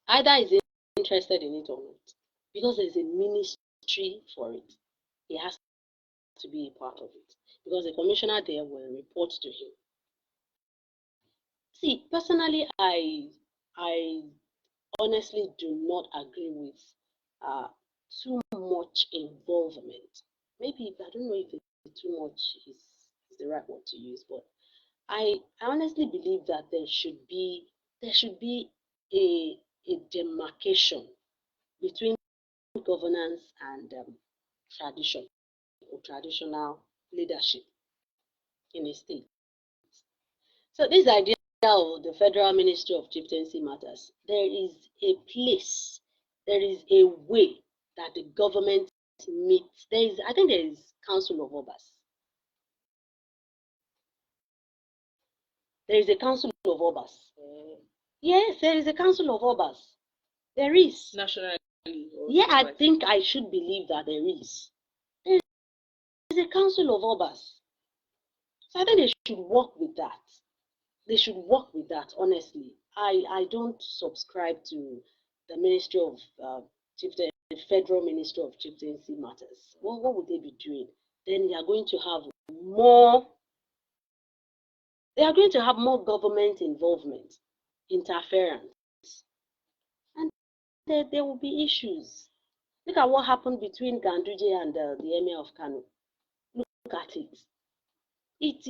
Either is interested in it or not. Because there's a ministry for it, he has to be a part of it. Because the commissioner there will report to him. See, personally, I honestly do not agree with too much involvement. Maybe, I don't know if too much is the right word to use, but I honestly believe that there should be a demarcation between governance and tradition or traditional leadership in a state. So this idea of the Federal Ministry of Chieftaincy Matters, there is a place, there is a way that the government meets. I think there is Council of Obas. There is a Council of Obas. Yes, there is a Council of Obas. There is. Nationally. Yeah, I think I should believe that there is. There is a Council of Obas. So I think they should work with that. They should work with that, honestly. I don't subscribe to the Ministry of the Federal Ministry of Chieftaincy Matters. What would they be doing? Then they are going to have more government involvement, interference. And there will be issues. Look at what happened between Ganduje and the Emir of Kano. Look at it. It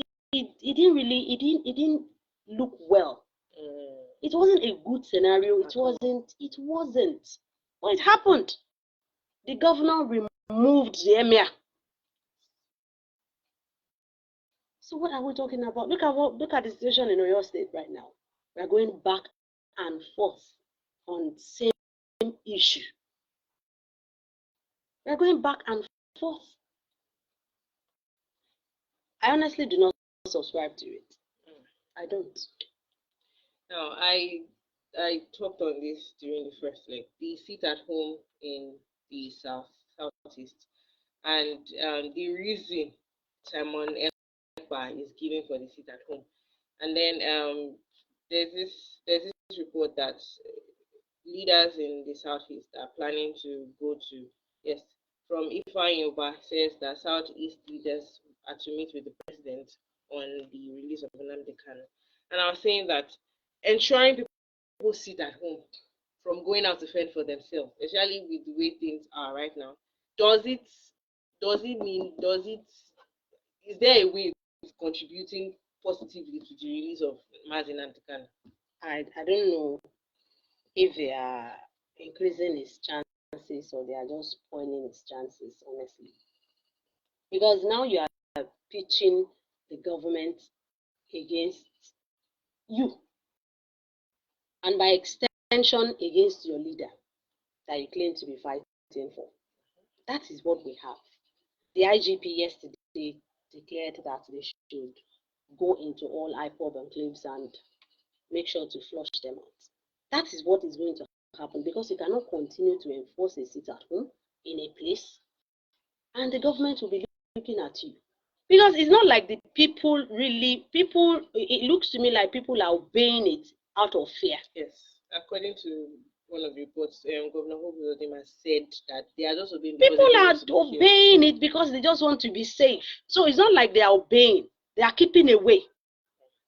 didn't look well. It wasn't a good scenario. It wasn't. But it happened. The governor removed the emir. So what are we talking about? Look at the situation in Oyo State right now. We are going back and forth on the same issue. We are going back and forth. I honestly do not subscribe to it. I don't. Now, I talked on this during the first leg. The seat at home in the southeast, and the reason Simon Ekpa is giving for the seat at home, and then there's this report that leaders in the southeast are planning to go to from Ifeanyi Uba says that southeast leaders are to meet with the president on the release of Nnamdi Kanu, and I was saying that ensuring people sit at home from going out to fend for themselves, especially with the way things are right now, is there a way it's contributing positively to the release of Nnamdi Kanu? I don't know if they are increasing his chances or they are just spoiling his chances, honestly. Because now you are pitching the government against you, and by extension against your leader that you claim to be fighting for. That is what we have. The IGP yesterday declared that they should go into all IPOB enclaves and make sure to flush them out. That is what is going to happen, because you cannot continue to enforce a sit at home in a place and the government will be looking at you. Because it's not like the people, it looks to me like people are obeying it out of fear. Yes, according to one of the reports, Governor Hope said that they are just obeying. People are obeying it because they just want to be safe. So it's not like they are obeying. They are keeping away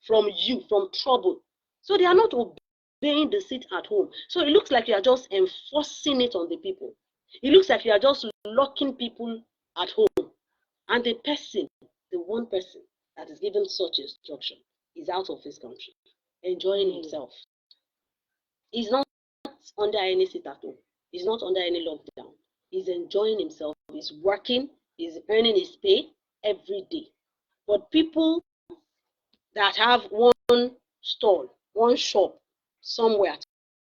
from you, from trouble. So they are not obeying the sit at home. So it looks like you are just enforcing it on the people. It looks like you are just locking people at home, and the one person that is given such instruction is out of his country, enjoying himself. He's not under any sit at home. He's not under any lockdown. He's enjoying himself. He's working. He's earning his pay every day. But people that have one stall, one shop somewhere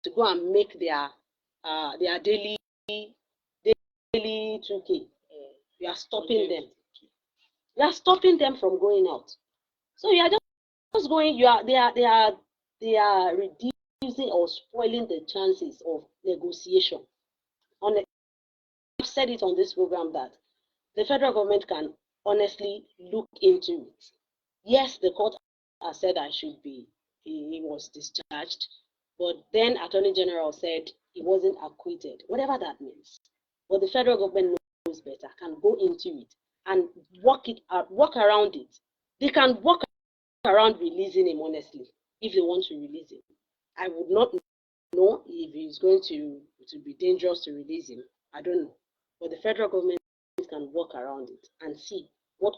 to go and make their daily 2K, you are stopping them. You are stopping them from going out. So you are just going. They are reducing or spoiling the chances of negotiation. I've said it on this program that the federal government can honestly look into it. Yes, the court has said he was discharged, but then Attorney General said he wasn't acquitted, whatever that means. But the federal government knows better, can go into it and work around it. They can work around releasing him, honestly, if they want to release him. I would not know if it's going to be dangerous to release him. I don't know. But the federal government can work around it and see what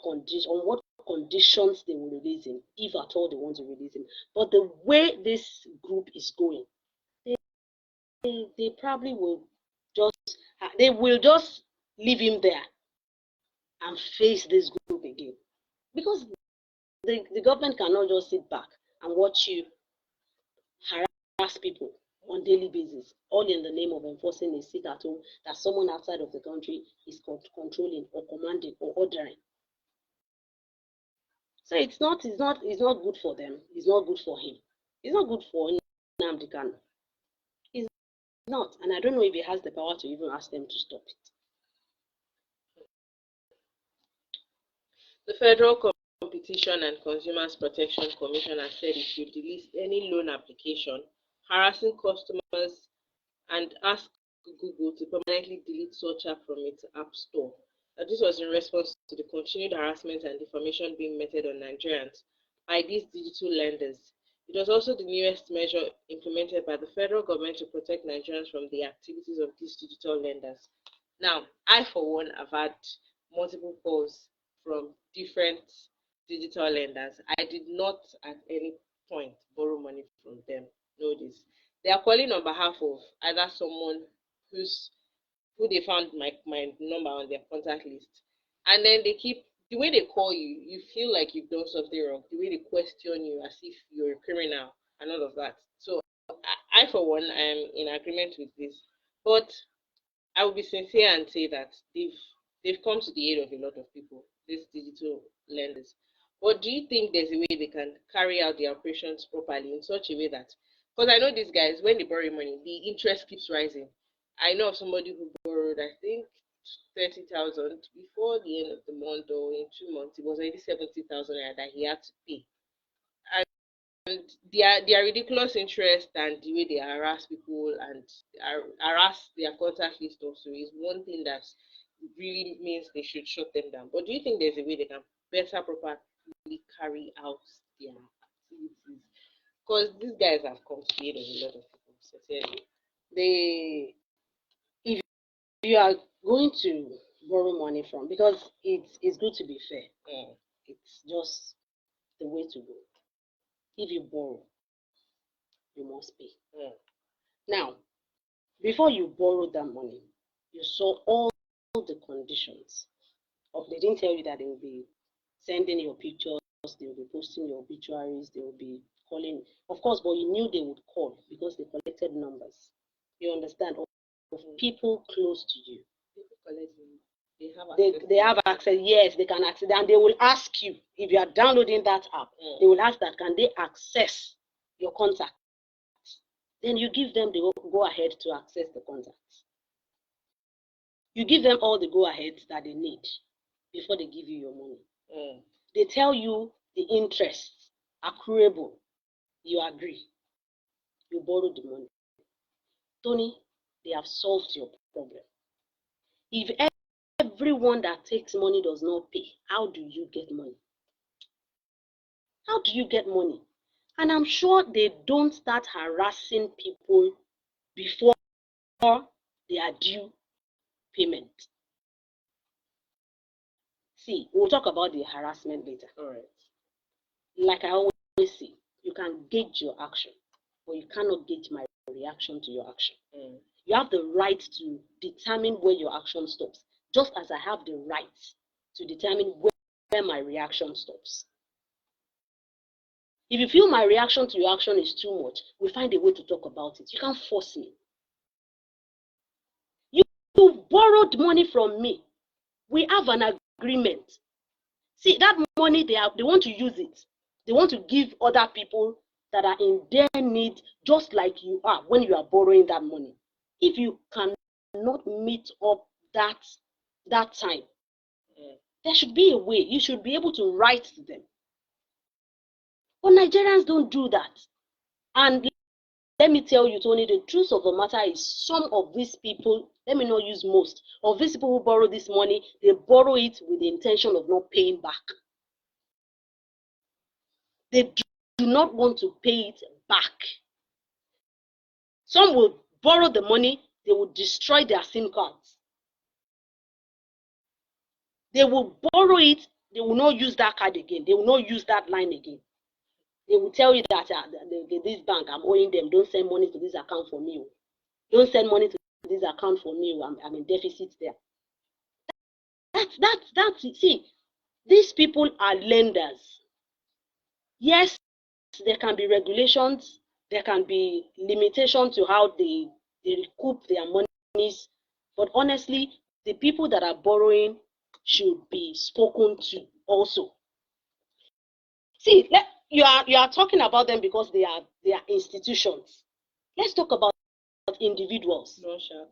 conditions they will release him, if at all they want to release him. But the way this group is going, they probably will just leave him there and face this group again. Because the government cannot just sit back and watch you harass people on daily basis, all in the name of enforcing a sit at home that someone outside of the country is controlling or commanding or ordering. So it's not good for them. It's not good for him. It's not good for Nnamdi Kanu. It's not, and I don't know if he has the power to even ask them to stop it. The Federal Competition and Consumers Protection Commission has said it should delete any loan application harassing customers and ask Google to permanently delete such app from its app store. This was in response to the continued harassment and defamation being meted on Nigerians by these digital lenders. It was also the newest measure implemented by the federal government to protect Nigerians from the activities of these digital lenders. Now, I for one have had multiple calls from different digital lenders. I did not at any point borrow money from them. Know this. They are calling on behalf of either someone who they found my number on their contact list. And then the way they call you, you feel like you've done something wrong. The way they question you as if you're a criminal and all of that. So I for one, am in agreement with this. But I will be sincere and say that they've come to the aid of a lot of people, these digital lenders. But do you think there's a way they can carry out their operations properly in such a way that, because I know these guys, when they borrow money, the interest keeps rising. I know of somebody who borrowed, I think, 30,000 before the end of the month, or in 2 months, it was already 70,000 that he had to pay. And their ridiculous interest and the way they harass people and harass their contact list also is one thing that really means they should shut them down. But do you think there's a way they can better properly carry out their activities? Because these guys have come to the aid of a lot of people, sincerely. If you are going to borrow money from, because it's good to be fair. It's just the way to go. If you borrow, you must pay. Now, before you borrow that money, you saw all the conditions. They didn't tell you that they will be sending your pictures, they will be posting your obituaries, they will be calling. Of course, but you knew they would call because they collected numbers. You understand? Of people close to you. People collect them. They have access. Yes, they can access, and they will ask you if you are downloading that app. They will ask that can they access your contacts. Then you give them the go ahead to access the contacts. You give them all the go aheads that they need before they give you your money. They tell you the interest accruable. You agree. You borrow the money. Tony, they have solved your problem. If everyone that takes money does not pay, how do you get money? How do you get money? And I'm sure they don't start harassing people before they are due payment. See, we'll talk about the harassment later. All right. Like I always say, you can gauge your action, but you cannot gauge my reaction to your action. You have the right to determine where your action stops, just as I have the right to determine where my reaction stops. If you feel my reaction to your action is too much, we find a way to talk about it. You can't force me. You borrowed money from me. We have an agreement. See, that money, they want to use it. They want to give other people that are in their need, just like you are when you are borrowing that money. If you cannot meet up that time, there should be a way. You should be able to write to them. But Nigerians don't do that. And let me tell you, Tony, the truth of the matter is some of these people, let me not use most, of these people who borrow this money, they borrow it with the intention of not paying back. They do not want to pay it back. Some will borrow the money, they will destroy their SIM cards. They will borrow it, they will not use that card again. They will not use that line again. They will tell you that this bank, I'm owing them, don't send money to this account for me. Don't send money to this account for me. I'm in deficit there. That's it. See, these people are lenders. Yes, there can be regulations, there can be limitations to how they recoup their monies, but honestly, the people that are borrowing should be spoken to also. See, you are talking about them because they are institutions. Let's talk about individuals. Loan sharks.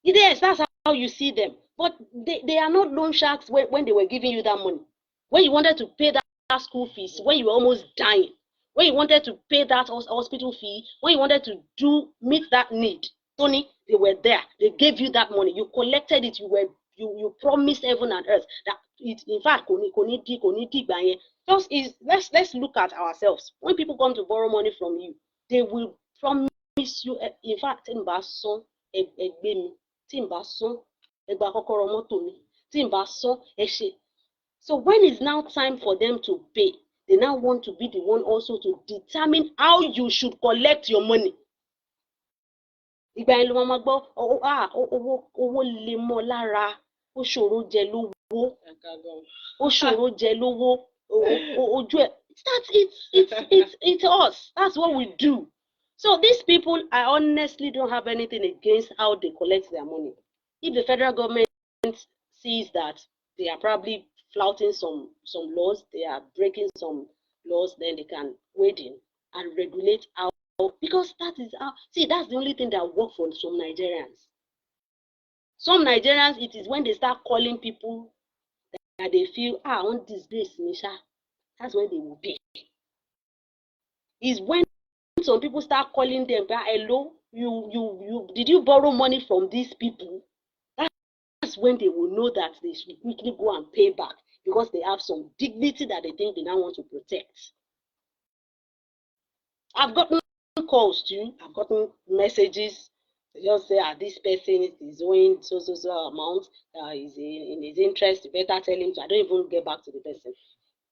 Yes, that's how you see them. But they are not loan sharks when they were giving you that money. When you wanted to pay that school fees, when you were almost dying, when you wanted to pay that hospital fee, when you wanted to meet that need, Tony, they were there. They gave you that money. You collected it. You promised heaven and earth that it. In fact, just is let's look at ourselves. When people come to borrow money from you, they will promise you. In fact, so when it's now time for them to pay, they now want to be the one also to determine how you should collect your money. Ìgbà yẹn ló máa gbọ́ owó lè mọ́ lára, ó ṣòro jẹ lówó, ó ṣòro jẹ lówó, ojú ẹ̀. It's us. That's what we do. So these people, I honestly don't have anything against how they collect their money. If the federal government sees that they are probably flouting some laws, they are breaking some laws, then they can wade in and regulate how, because that is how, see, that's the only thing that works for some Nigerians. Some Nigerians, it is when they start calling people that they feel, on disgrace, Misha, that's when they will pay. Is when some people start calling them, hello, you did you borrow money from these people? That's when they will know that they should quickly go and pay back because they have some dignity that they think they now want to protect. I've gotten calls too. I've gotten messages. They just say, this person is owing so amount. Is in his interest. You better tell him. So I don't even get back to the person.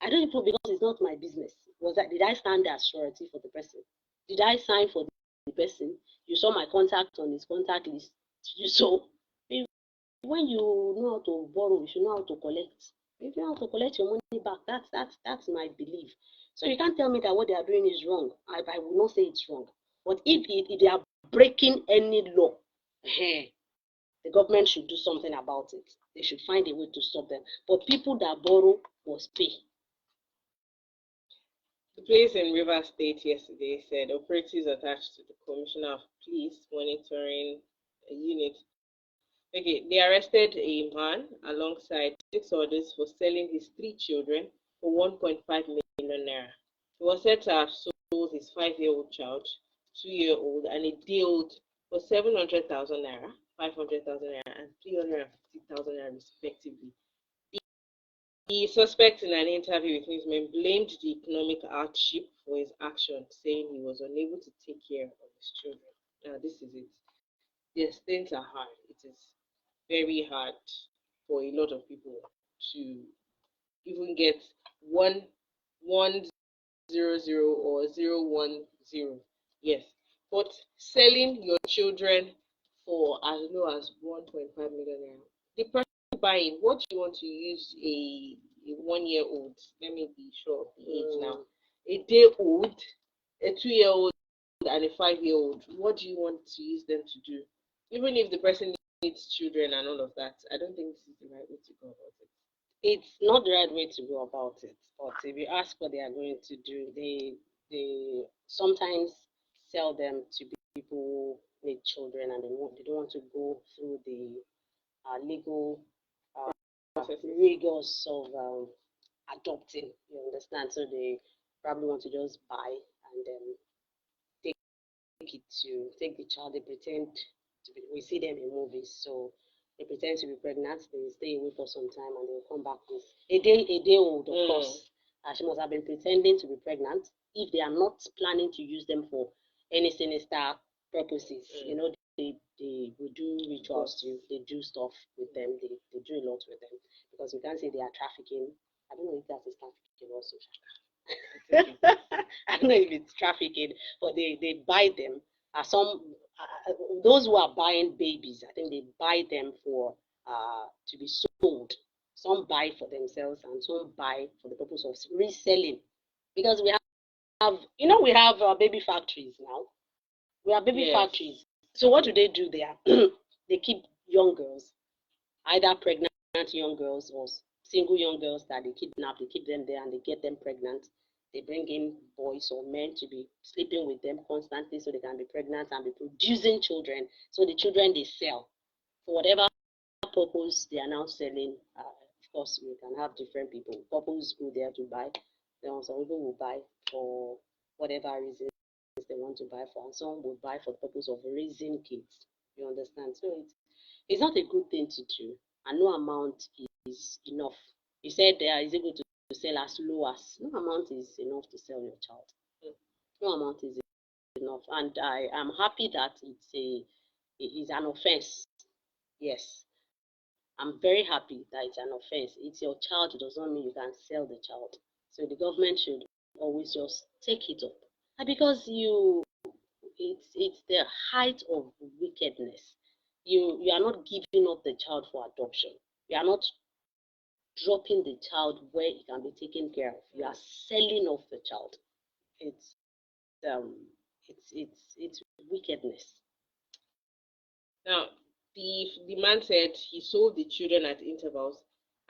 I don't even, because it's not my business. Did I stand as surety for the person? Did I sign for the person? You saw my contact on his contact list. So when you know how to borrow, you should know how to collect. If you know how to collect your money back, that's my belief. So you can't tell me that what they are doing is wrong. I will not say it's wrong. But if they are breaking any law, the government should do something about it. They should find a way to stop them. But people that borrow must pay. The police in Rivers State yesterday said operatives attached to the Commissioner of Police monitoring unit. Okay, they arrested a man alongside 6 others for selling his 3 children for 1.5 million naira. He was said to have sold his 5-year-old child, 2-year-old, and a deal for 700,000 naira, 500,000 naira, and 350,000 naira respectively. The suspect, in an interview with newsmen, blamed the economic hardship for his action, saying he was unable to take care of his children. Now, this is it. The stints are hard. It is. very hard for a lot of people to even get 1,100 or 010. Yes. But selling your children for as low as 1.5 million naira. The person buying, what you want to use a 1 year old, let me be sure of the age now. A day old, a 2 year old, and a 5 year old. What do you want to use them to do? Even if the person needs children and all of that, I don't think this is the right way to go about it. It's not the right way to go about it. But if you ask what they are going to do, they sometimes sell them to people who need children and they don't want to go through the legal rigors of adopting. You understand? So they probably want to just buy and take take the child. They pretend to be. We see them in movies, so they pretend to be pregnant. They stay away for some time and they'll come back with a day old, of course. She must have been pretending to be pregnant if they are not planning to use them for any sinister purposes. You know, they will do rituals too. They do stuff with them. They do a lot with them because we can't say they are trafficking. I don't know if that is trafficking also. I don't know if it's trafficking, but they buy them. Those who are buying babies, I think they buy them for to be sold. Some buy for themselves and some buy for the purpose of reselling. Because we have we have baby factories now. We have baby factories. So what do they do there? They keep young girls, either pregnant young girls or single young girls that they kidnap. They keep them there and they get them pregnant. They bring in boys or men to be sleeping with them constantly so they can be pregnant and be producing children. So the children they sell for whatever purpose they are now selling. Of course, we can have different people. Couples go there to buy. Then some people will buy for whatever reasons they want to buy for, and some will buy for the purpose of raising kids. You understand? So it's not a good thing to do, and no amount is enough. You said there is able to sell as low as no amount is enough to sell your child. No amount is enough, and I am happy that it is an offense. Yes, I'm very happy that it's an offense. It's your child, it does not mean you can sell the child. So the government should always just take it up. And because it's the height of wickedness. You are not giving up the child for adoption. You are not dropping the child where it can be taken care of. You are selling off the child. It's um it's wickedness. Now, the man said he sold the children at intervals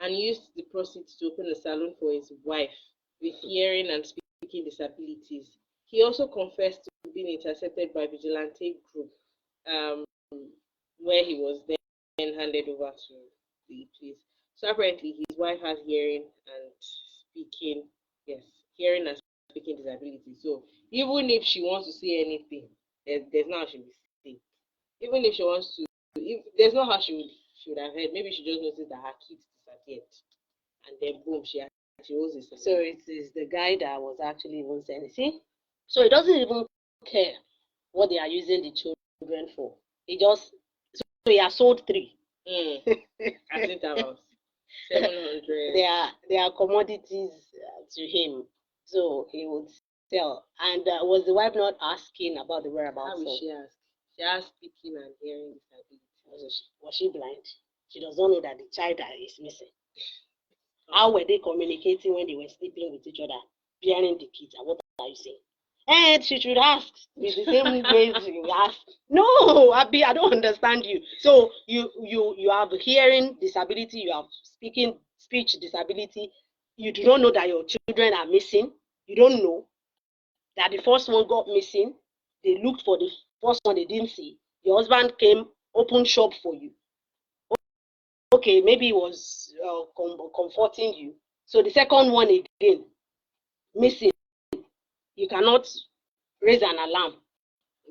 and used the proceeds to open a salon for his wife with hearing and speaking disabilities. He also confessed to being intercepted by vigilante group, um, where he was then handed over to the police. So apparently, his wife has hearing and speaking, yes, hearing and speaking disability. So even if she wants to say anything, there's no how she will say. Even if she wants to, if there's no how she would have heard. Maybe she just noticed that her kids disappeared, and then boom, she owes it. So it is the guy that was actually even saying, see, so he doesn't even care what they are using the children for. He just so he has sold three. At intervals. 700. They are commodities to him, so he would sell. And was the wife not asking about the whereabouts? How will she ask? She has speaking and hearing disability. Was she blind? She does not know that the child is missing. How were they communicating when they were sleeping with each other, bearing the kids? And what are you saying? And she should ask with the same way you ask. No, Abby, I don't understand you. So you have hearing disability, you have speech disability. You do not know that your children are missing. You don't know that the first one got missing. They looked for the first one they didn't see. Your husband came, opened shop for you. Okay, maybe he was comforting you. So the second one again, missing. You cannot raise an alarm.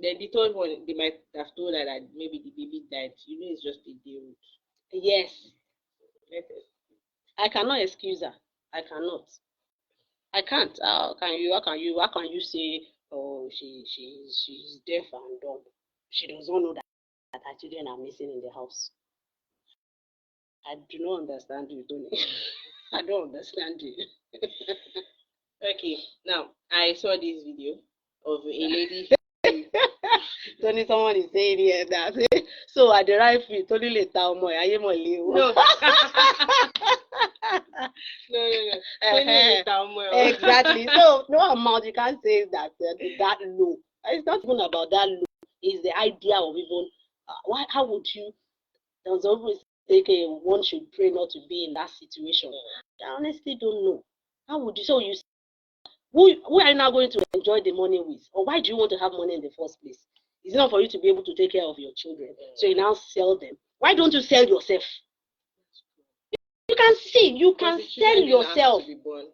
Then the third one, they might have told her that maybe the baby died. You know, it's just a day old. Yes. I cannot excuse her. I cannot. I can't. How can you say, oh, she's deaf and dumb? She does not know that her children are missing in the house. I do not understand you, Tony. I don't understand you. Okay, now I saw this video of a lady. Tony, someone is saying here that so I derive it Tony later more. I am No. No. Exactly. So no amount you can't say that that low. It's not even about that low. It's the idea of even why. How would you? There's always say okay, one should pray not to be in that situation. I honestly don't know. How would you? So you who are you now going to enjoy the money with, or why do you want to have money in the first place? Is it not for you to be able to take care of your children? So you now sell them. Why don't you sell yourself? You can see, you can sell yourself.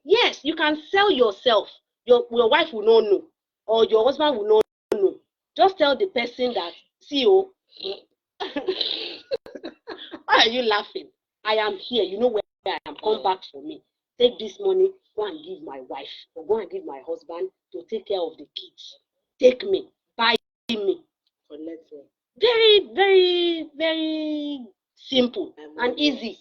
Yes, you can sell yourself. Your wife will not know, or your husband will not know. Just tell the person that, see, oh, why are you laughing? I am here. You know where I am. Come back for me. Take this money, go and give my wife, or go and give my husband to take care of the kids. Take me, buy me, Connect me. Very, very, very simple and easy.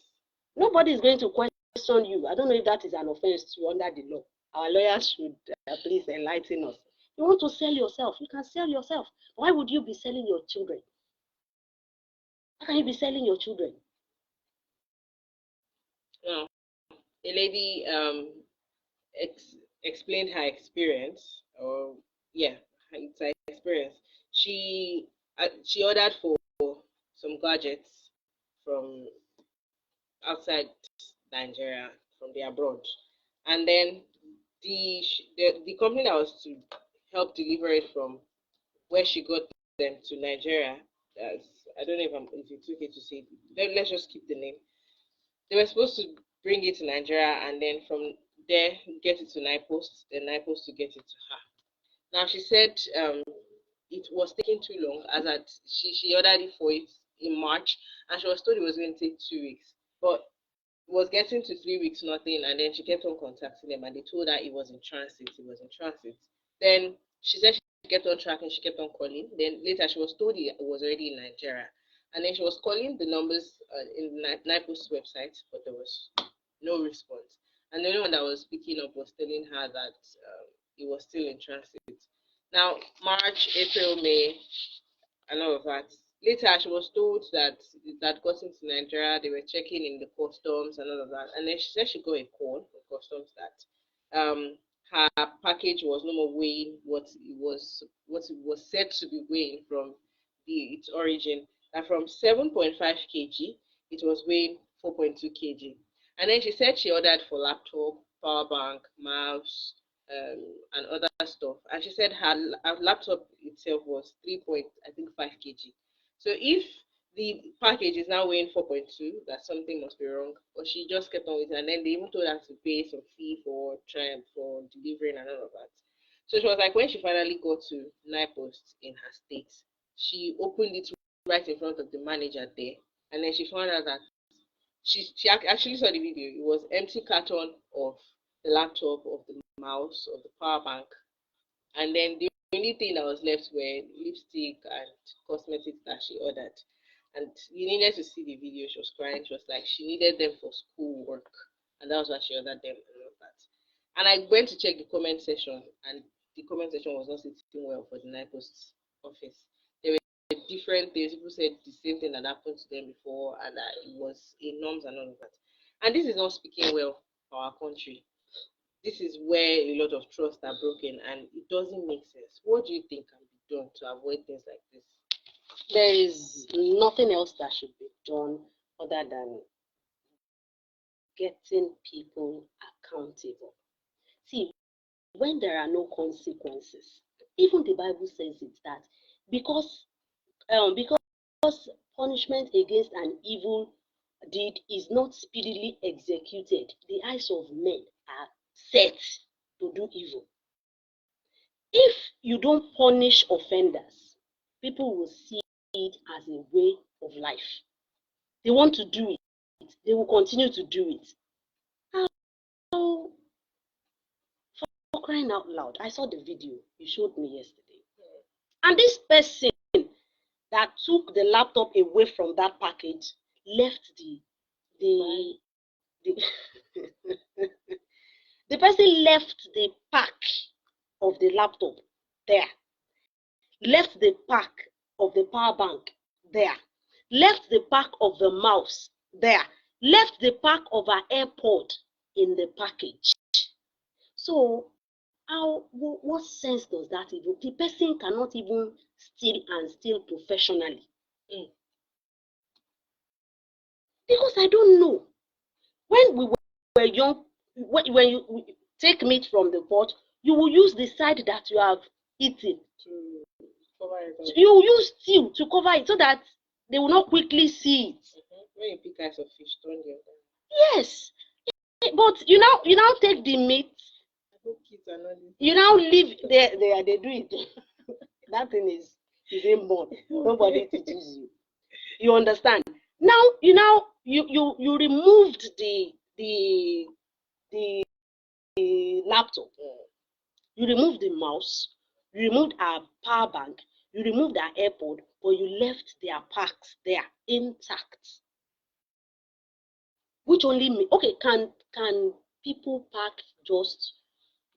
Nobody is going to question you. I don't know if that is an offense to under the law. Our lawyers should please enlighten us. You want to sell yourself, you can sell yourself. Why would you be selling your children? How can you be selling your children? No. A lady explained her experience, or yeah, it's her experience. She ordered for some gadgets from outside Nigeria, from the abroad, and then the company that was to help deliver it from where she got them to Nigeria. I don't know if it's okay to say. Let's just keep the name. They were supposed to bring it to Nigeria and then from there get it to NIPOST, then NIPOST to get it to her. Now she said it was taking too long, as that she ordered it for it in March and she was told it was going to take 2 weeks. But it was getting to 3 weeks, nothing, and then she kept on contacting them and they told her it was in transit, it was in transit. Then she said she kept on tracking, she kept on calling. Then later she was told it was already in Nigeria. And then she was calling the numbers in NIPOST website, but there was no response. And the only one that was picking up was telling her that it was still in transit. Now, March, April, May, and all of that. Later, she was told that that got into Nigeria, they were checking in the customs and all of that. And then she said she got a call from customs that her package was no more weighing what it was said to be weighing from its origin. That from 7.5 kg, it was weighing 4.2 kg. And then she said she ordered for laptop, power bank, mouse, and other stuff. And she said her laptop itself was 3.5 kg. So if the package is now weighing 4.2, that something must be wrong. But she just kept on with it, and then they even told her to pay some fee for delivering and all of that. So she was like, when she finally got to NIPOST in her state, she opened it right in front of the manager there, and then she found out that she actually saw the video. It was empty carton of the laptop, of the mouse, of the power bank, and then the only thing that was left were lipstick and cosmetics that she ordered. And you needed to see the video. She was crying. She was like, she needed them for school work, and that was why she ordered them and all that. And I went to check the comment section, and the comment section was not sitting well for the NIPOST office. There were different things. People said the same thing that happened to them before, and that it was in norms and all of that. And this is not speaking well for our country. This is where a lot of trust are broken, and it doesn't make sense. What do you think can be done to avoid things like this? There is nothing else that should be done other than getting people accountable. See, when there are no consequences, even the Bible says it that because because punishment against an evil deed is not speedily executed, the eyes of men are set to do evil. If you don't punish offenders, people will see it as a way of life. They want to do it. They will continue to do it. So, for crying out loud, I saw the video you showed me yesterday. And this person that took the laptop away from that package left the the the person left the pack of the laptop there, left the pack of the power bank there, left the pack of the mouse there, left the pack of her AirPod in the package. So what sense does that even? The person cannot even steal and steal professionally. Because I don't know. When we were young, when you take meat from the pot, you will use the side that you have eaten To cover it up. You will use steel to cover it so that they will not quickly see it. When you pick eyes of fish, turn the other. Yes. But you now take the meat. I hope kids are not listening. You now leave they do it. That thing is inborn. Nobody teaches you. You understand? Now you removed the laptop. You removed the mouse. You removed our power bank. You removed our AirPod, but you left their packs there intact. Which only mean, okay, can people pack just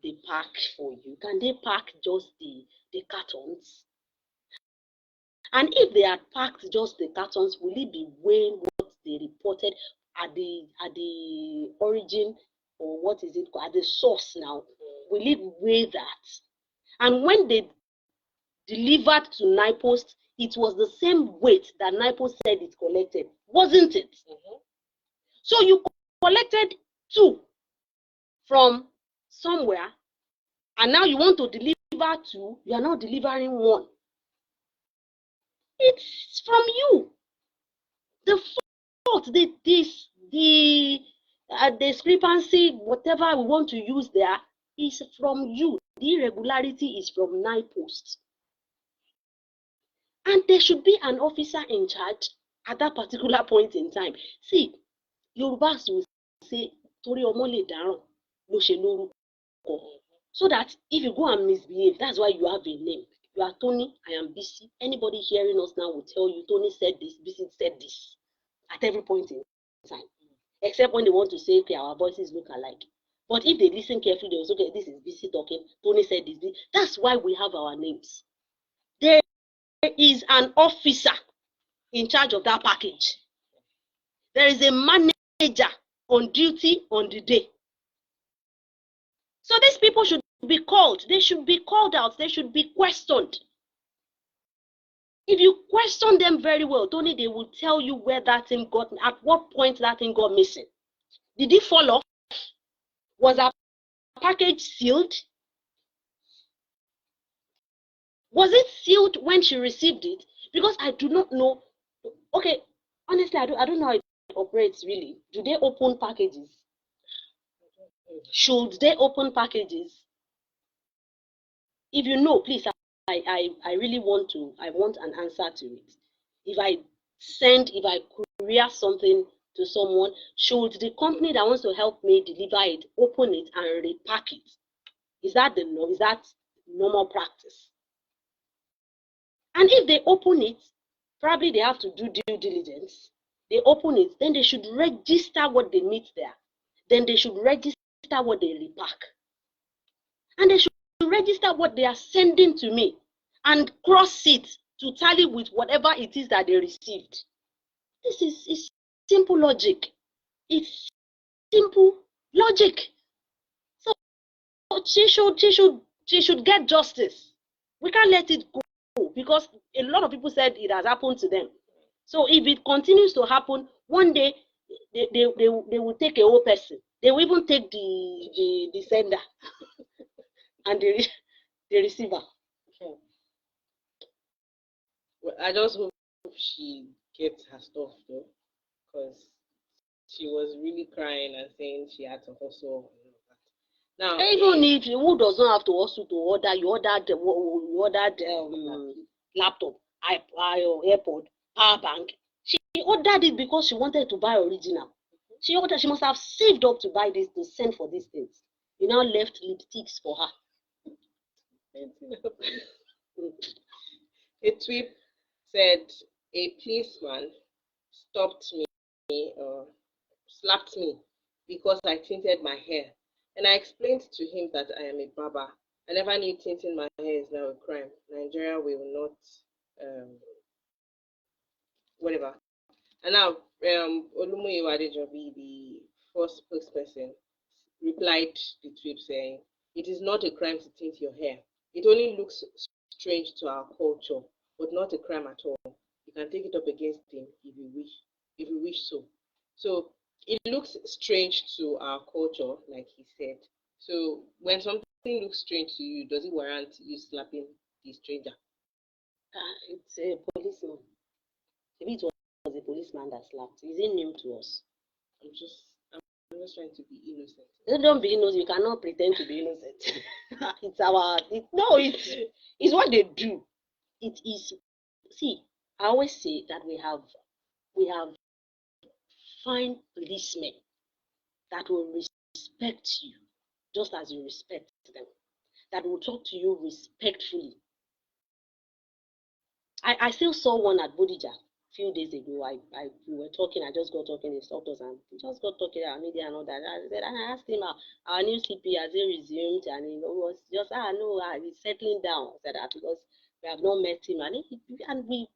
the pack for you? Can they pack just the cartons? And if they had packed just the cartons, will it be weighing what they reported at the origin, or what is it called, at the source now? Will it weigh that? And when they delivered to NIPOST, it was the same weight that NIPOST said it collected, wasn't it? So you collected 2 from somewhere, and now you want to deliver 2, you are not delivering 1. It's from you. The fault, the discrepancy, whatever we want to use there, is from you. The irregularity is from NIPOST. And there should be an officer in charge at that particular point in time. See, Yorubas will say, Tori omo le daran, lo se lorúkọ. So that if you go and misbehave, that's why you have a name. You are Tony, I am BC. Anybody hearing us now will tell you, Tony said this, BC said this, at every point in time. Except when they want to say, okay, our voices look alike. But if they listen carefully, they will say, okay, this is BC talking, Tony said this. That's why we have our names. There is an officer in charge of that package. There is a manager on duty on the day. So these people should be called. They should be called out. They should be questioned. If you question them very well, Tony, they will tell you where that thing got, at what point that thing got missing. Did it fall off? Was our package sealed? Was it sealed when she received it? Because I do not know. Okay, honestly, I don't know how it operates really. Do they open packages? Should they open packages? If you know, please, I really want an answer to it. If I courier something to someone, should the company that wants to help me deliver it open it and repack it? Is that normal practice? And if they open it, probably they have to do due diligence. They open it, then they should register what they meet there. Then they should register what they repack. And they should register what they are sending to me and cross it to tally with whatever it is that they received. This is simple logic. It's simple logic. So she should get justice. We can't let it go because a lot of people said it has happened to them. So if it continues to happen, one day they will take a whole person. They will even take the sender and the receiver. Well, I just hope she gets her stuff though, because she was really crying and saying she had to hustle and all that. Now, even if who does not have to hustle to order, you ordered laptop, AirPod, power bank. She ordered it because she wanted to buy original. She must have saved up to buy this, to send for these things. You now left lipsticks for her. a tweet said a policeman stopped me, slapped me because I tinted my hair. And I explained to him that I am a barber. I never knew tinting my hair is now a crime. Nigeria will not, whatever. And now, Olumuyiwa Adejobi, the first spokesperson, replied the tweet saying, "It is not a crime to tint your hair. It only looks strange to our culture, but not a crime at all. You can take it up against him if you wish so." So it looks strange to our culture, like he said. So when something looks strange to you, does it warrant you slapping the stranger? It's a policeman. Maybe it was a policeman that slapped. Is it new to us? I'm just I'm just trying to be innocent. Don't be innocent. You cannot pretend to be innocent. It's what they do. It is. See, I always say that we have fine policemen that will respect you just as you respect them. That will talk to you respectfully. I still saw one at Bodija a few days ago. We were talking. I just got talking. They stopped us and we just got talking about media and all that. I asked him, our new CP has he resumed, and he was just no, he's settling down. I said that because we have not met him, and we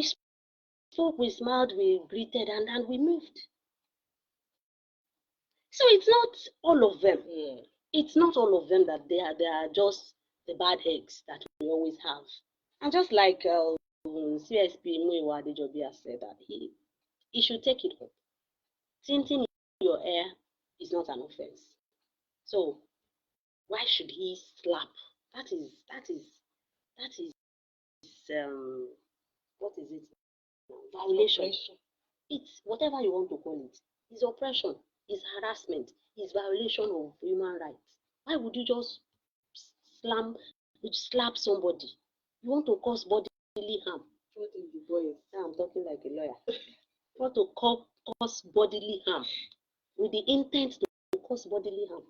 spoke, we smiled, we greeted, and we moved. So it's not all of them. It's not all of them that they are just the bad eggs that we always have. And just like CSP Muiwa Adejobi has said that he should take it up. Tinting your hair is not an offense. So why should he slap? That is what is it? Violation. Oppression. It's whatever you want to call it. It's oppression. It's harassment. It's violation of human rights. Why would you just slap somebody? You want to cause bodily harm. What is the voice? Now I'm talking like a lawyer. You want to cause bodily harm with the intent to cause bodily harm.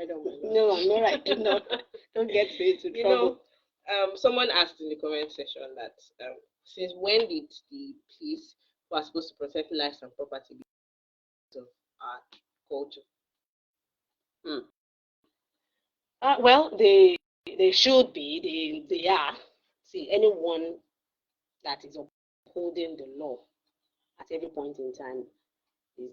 I don't know. No, I'm not right. Don't get into trouble. Someone asked in the comment section that since when did the police who are supposed to protect lives and property of our culture? Well, they should be. They are. See, anyone that is upholding the law at every point in time is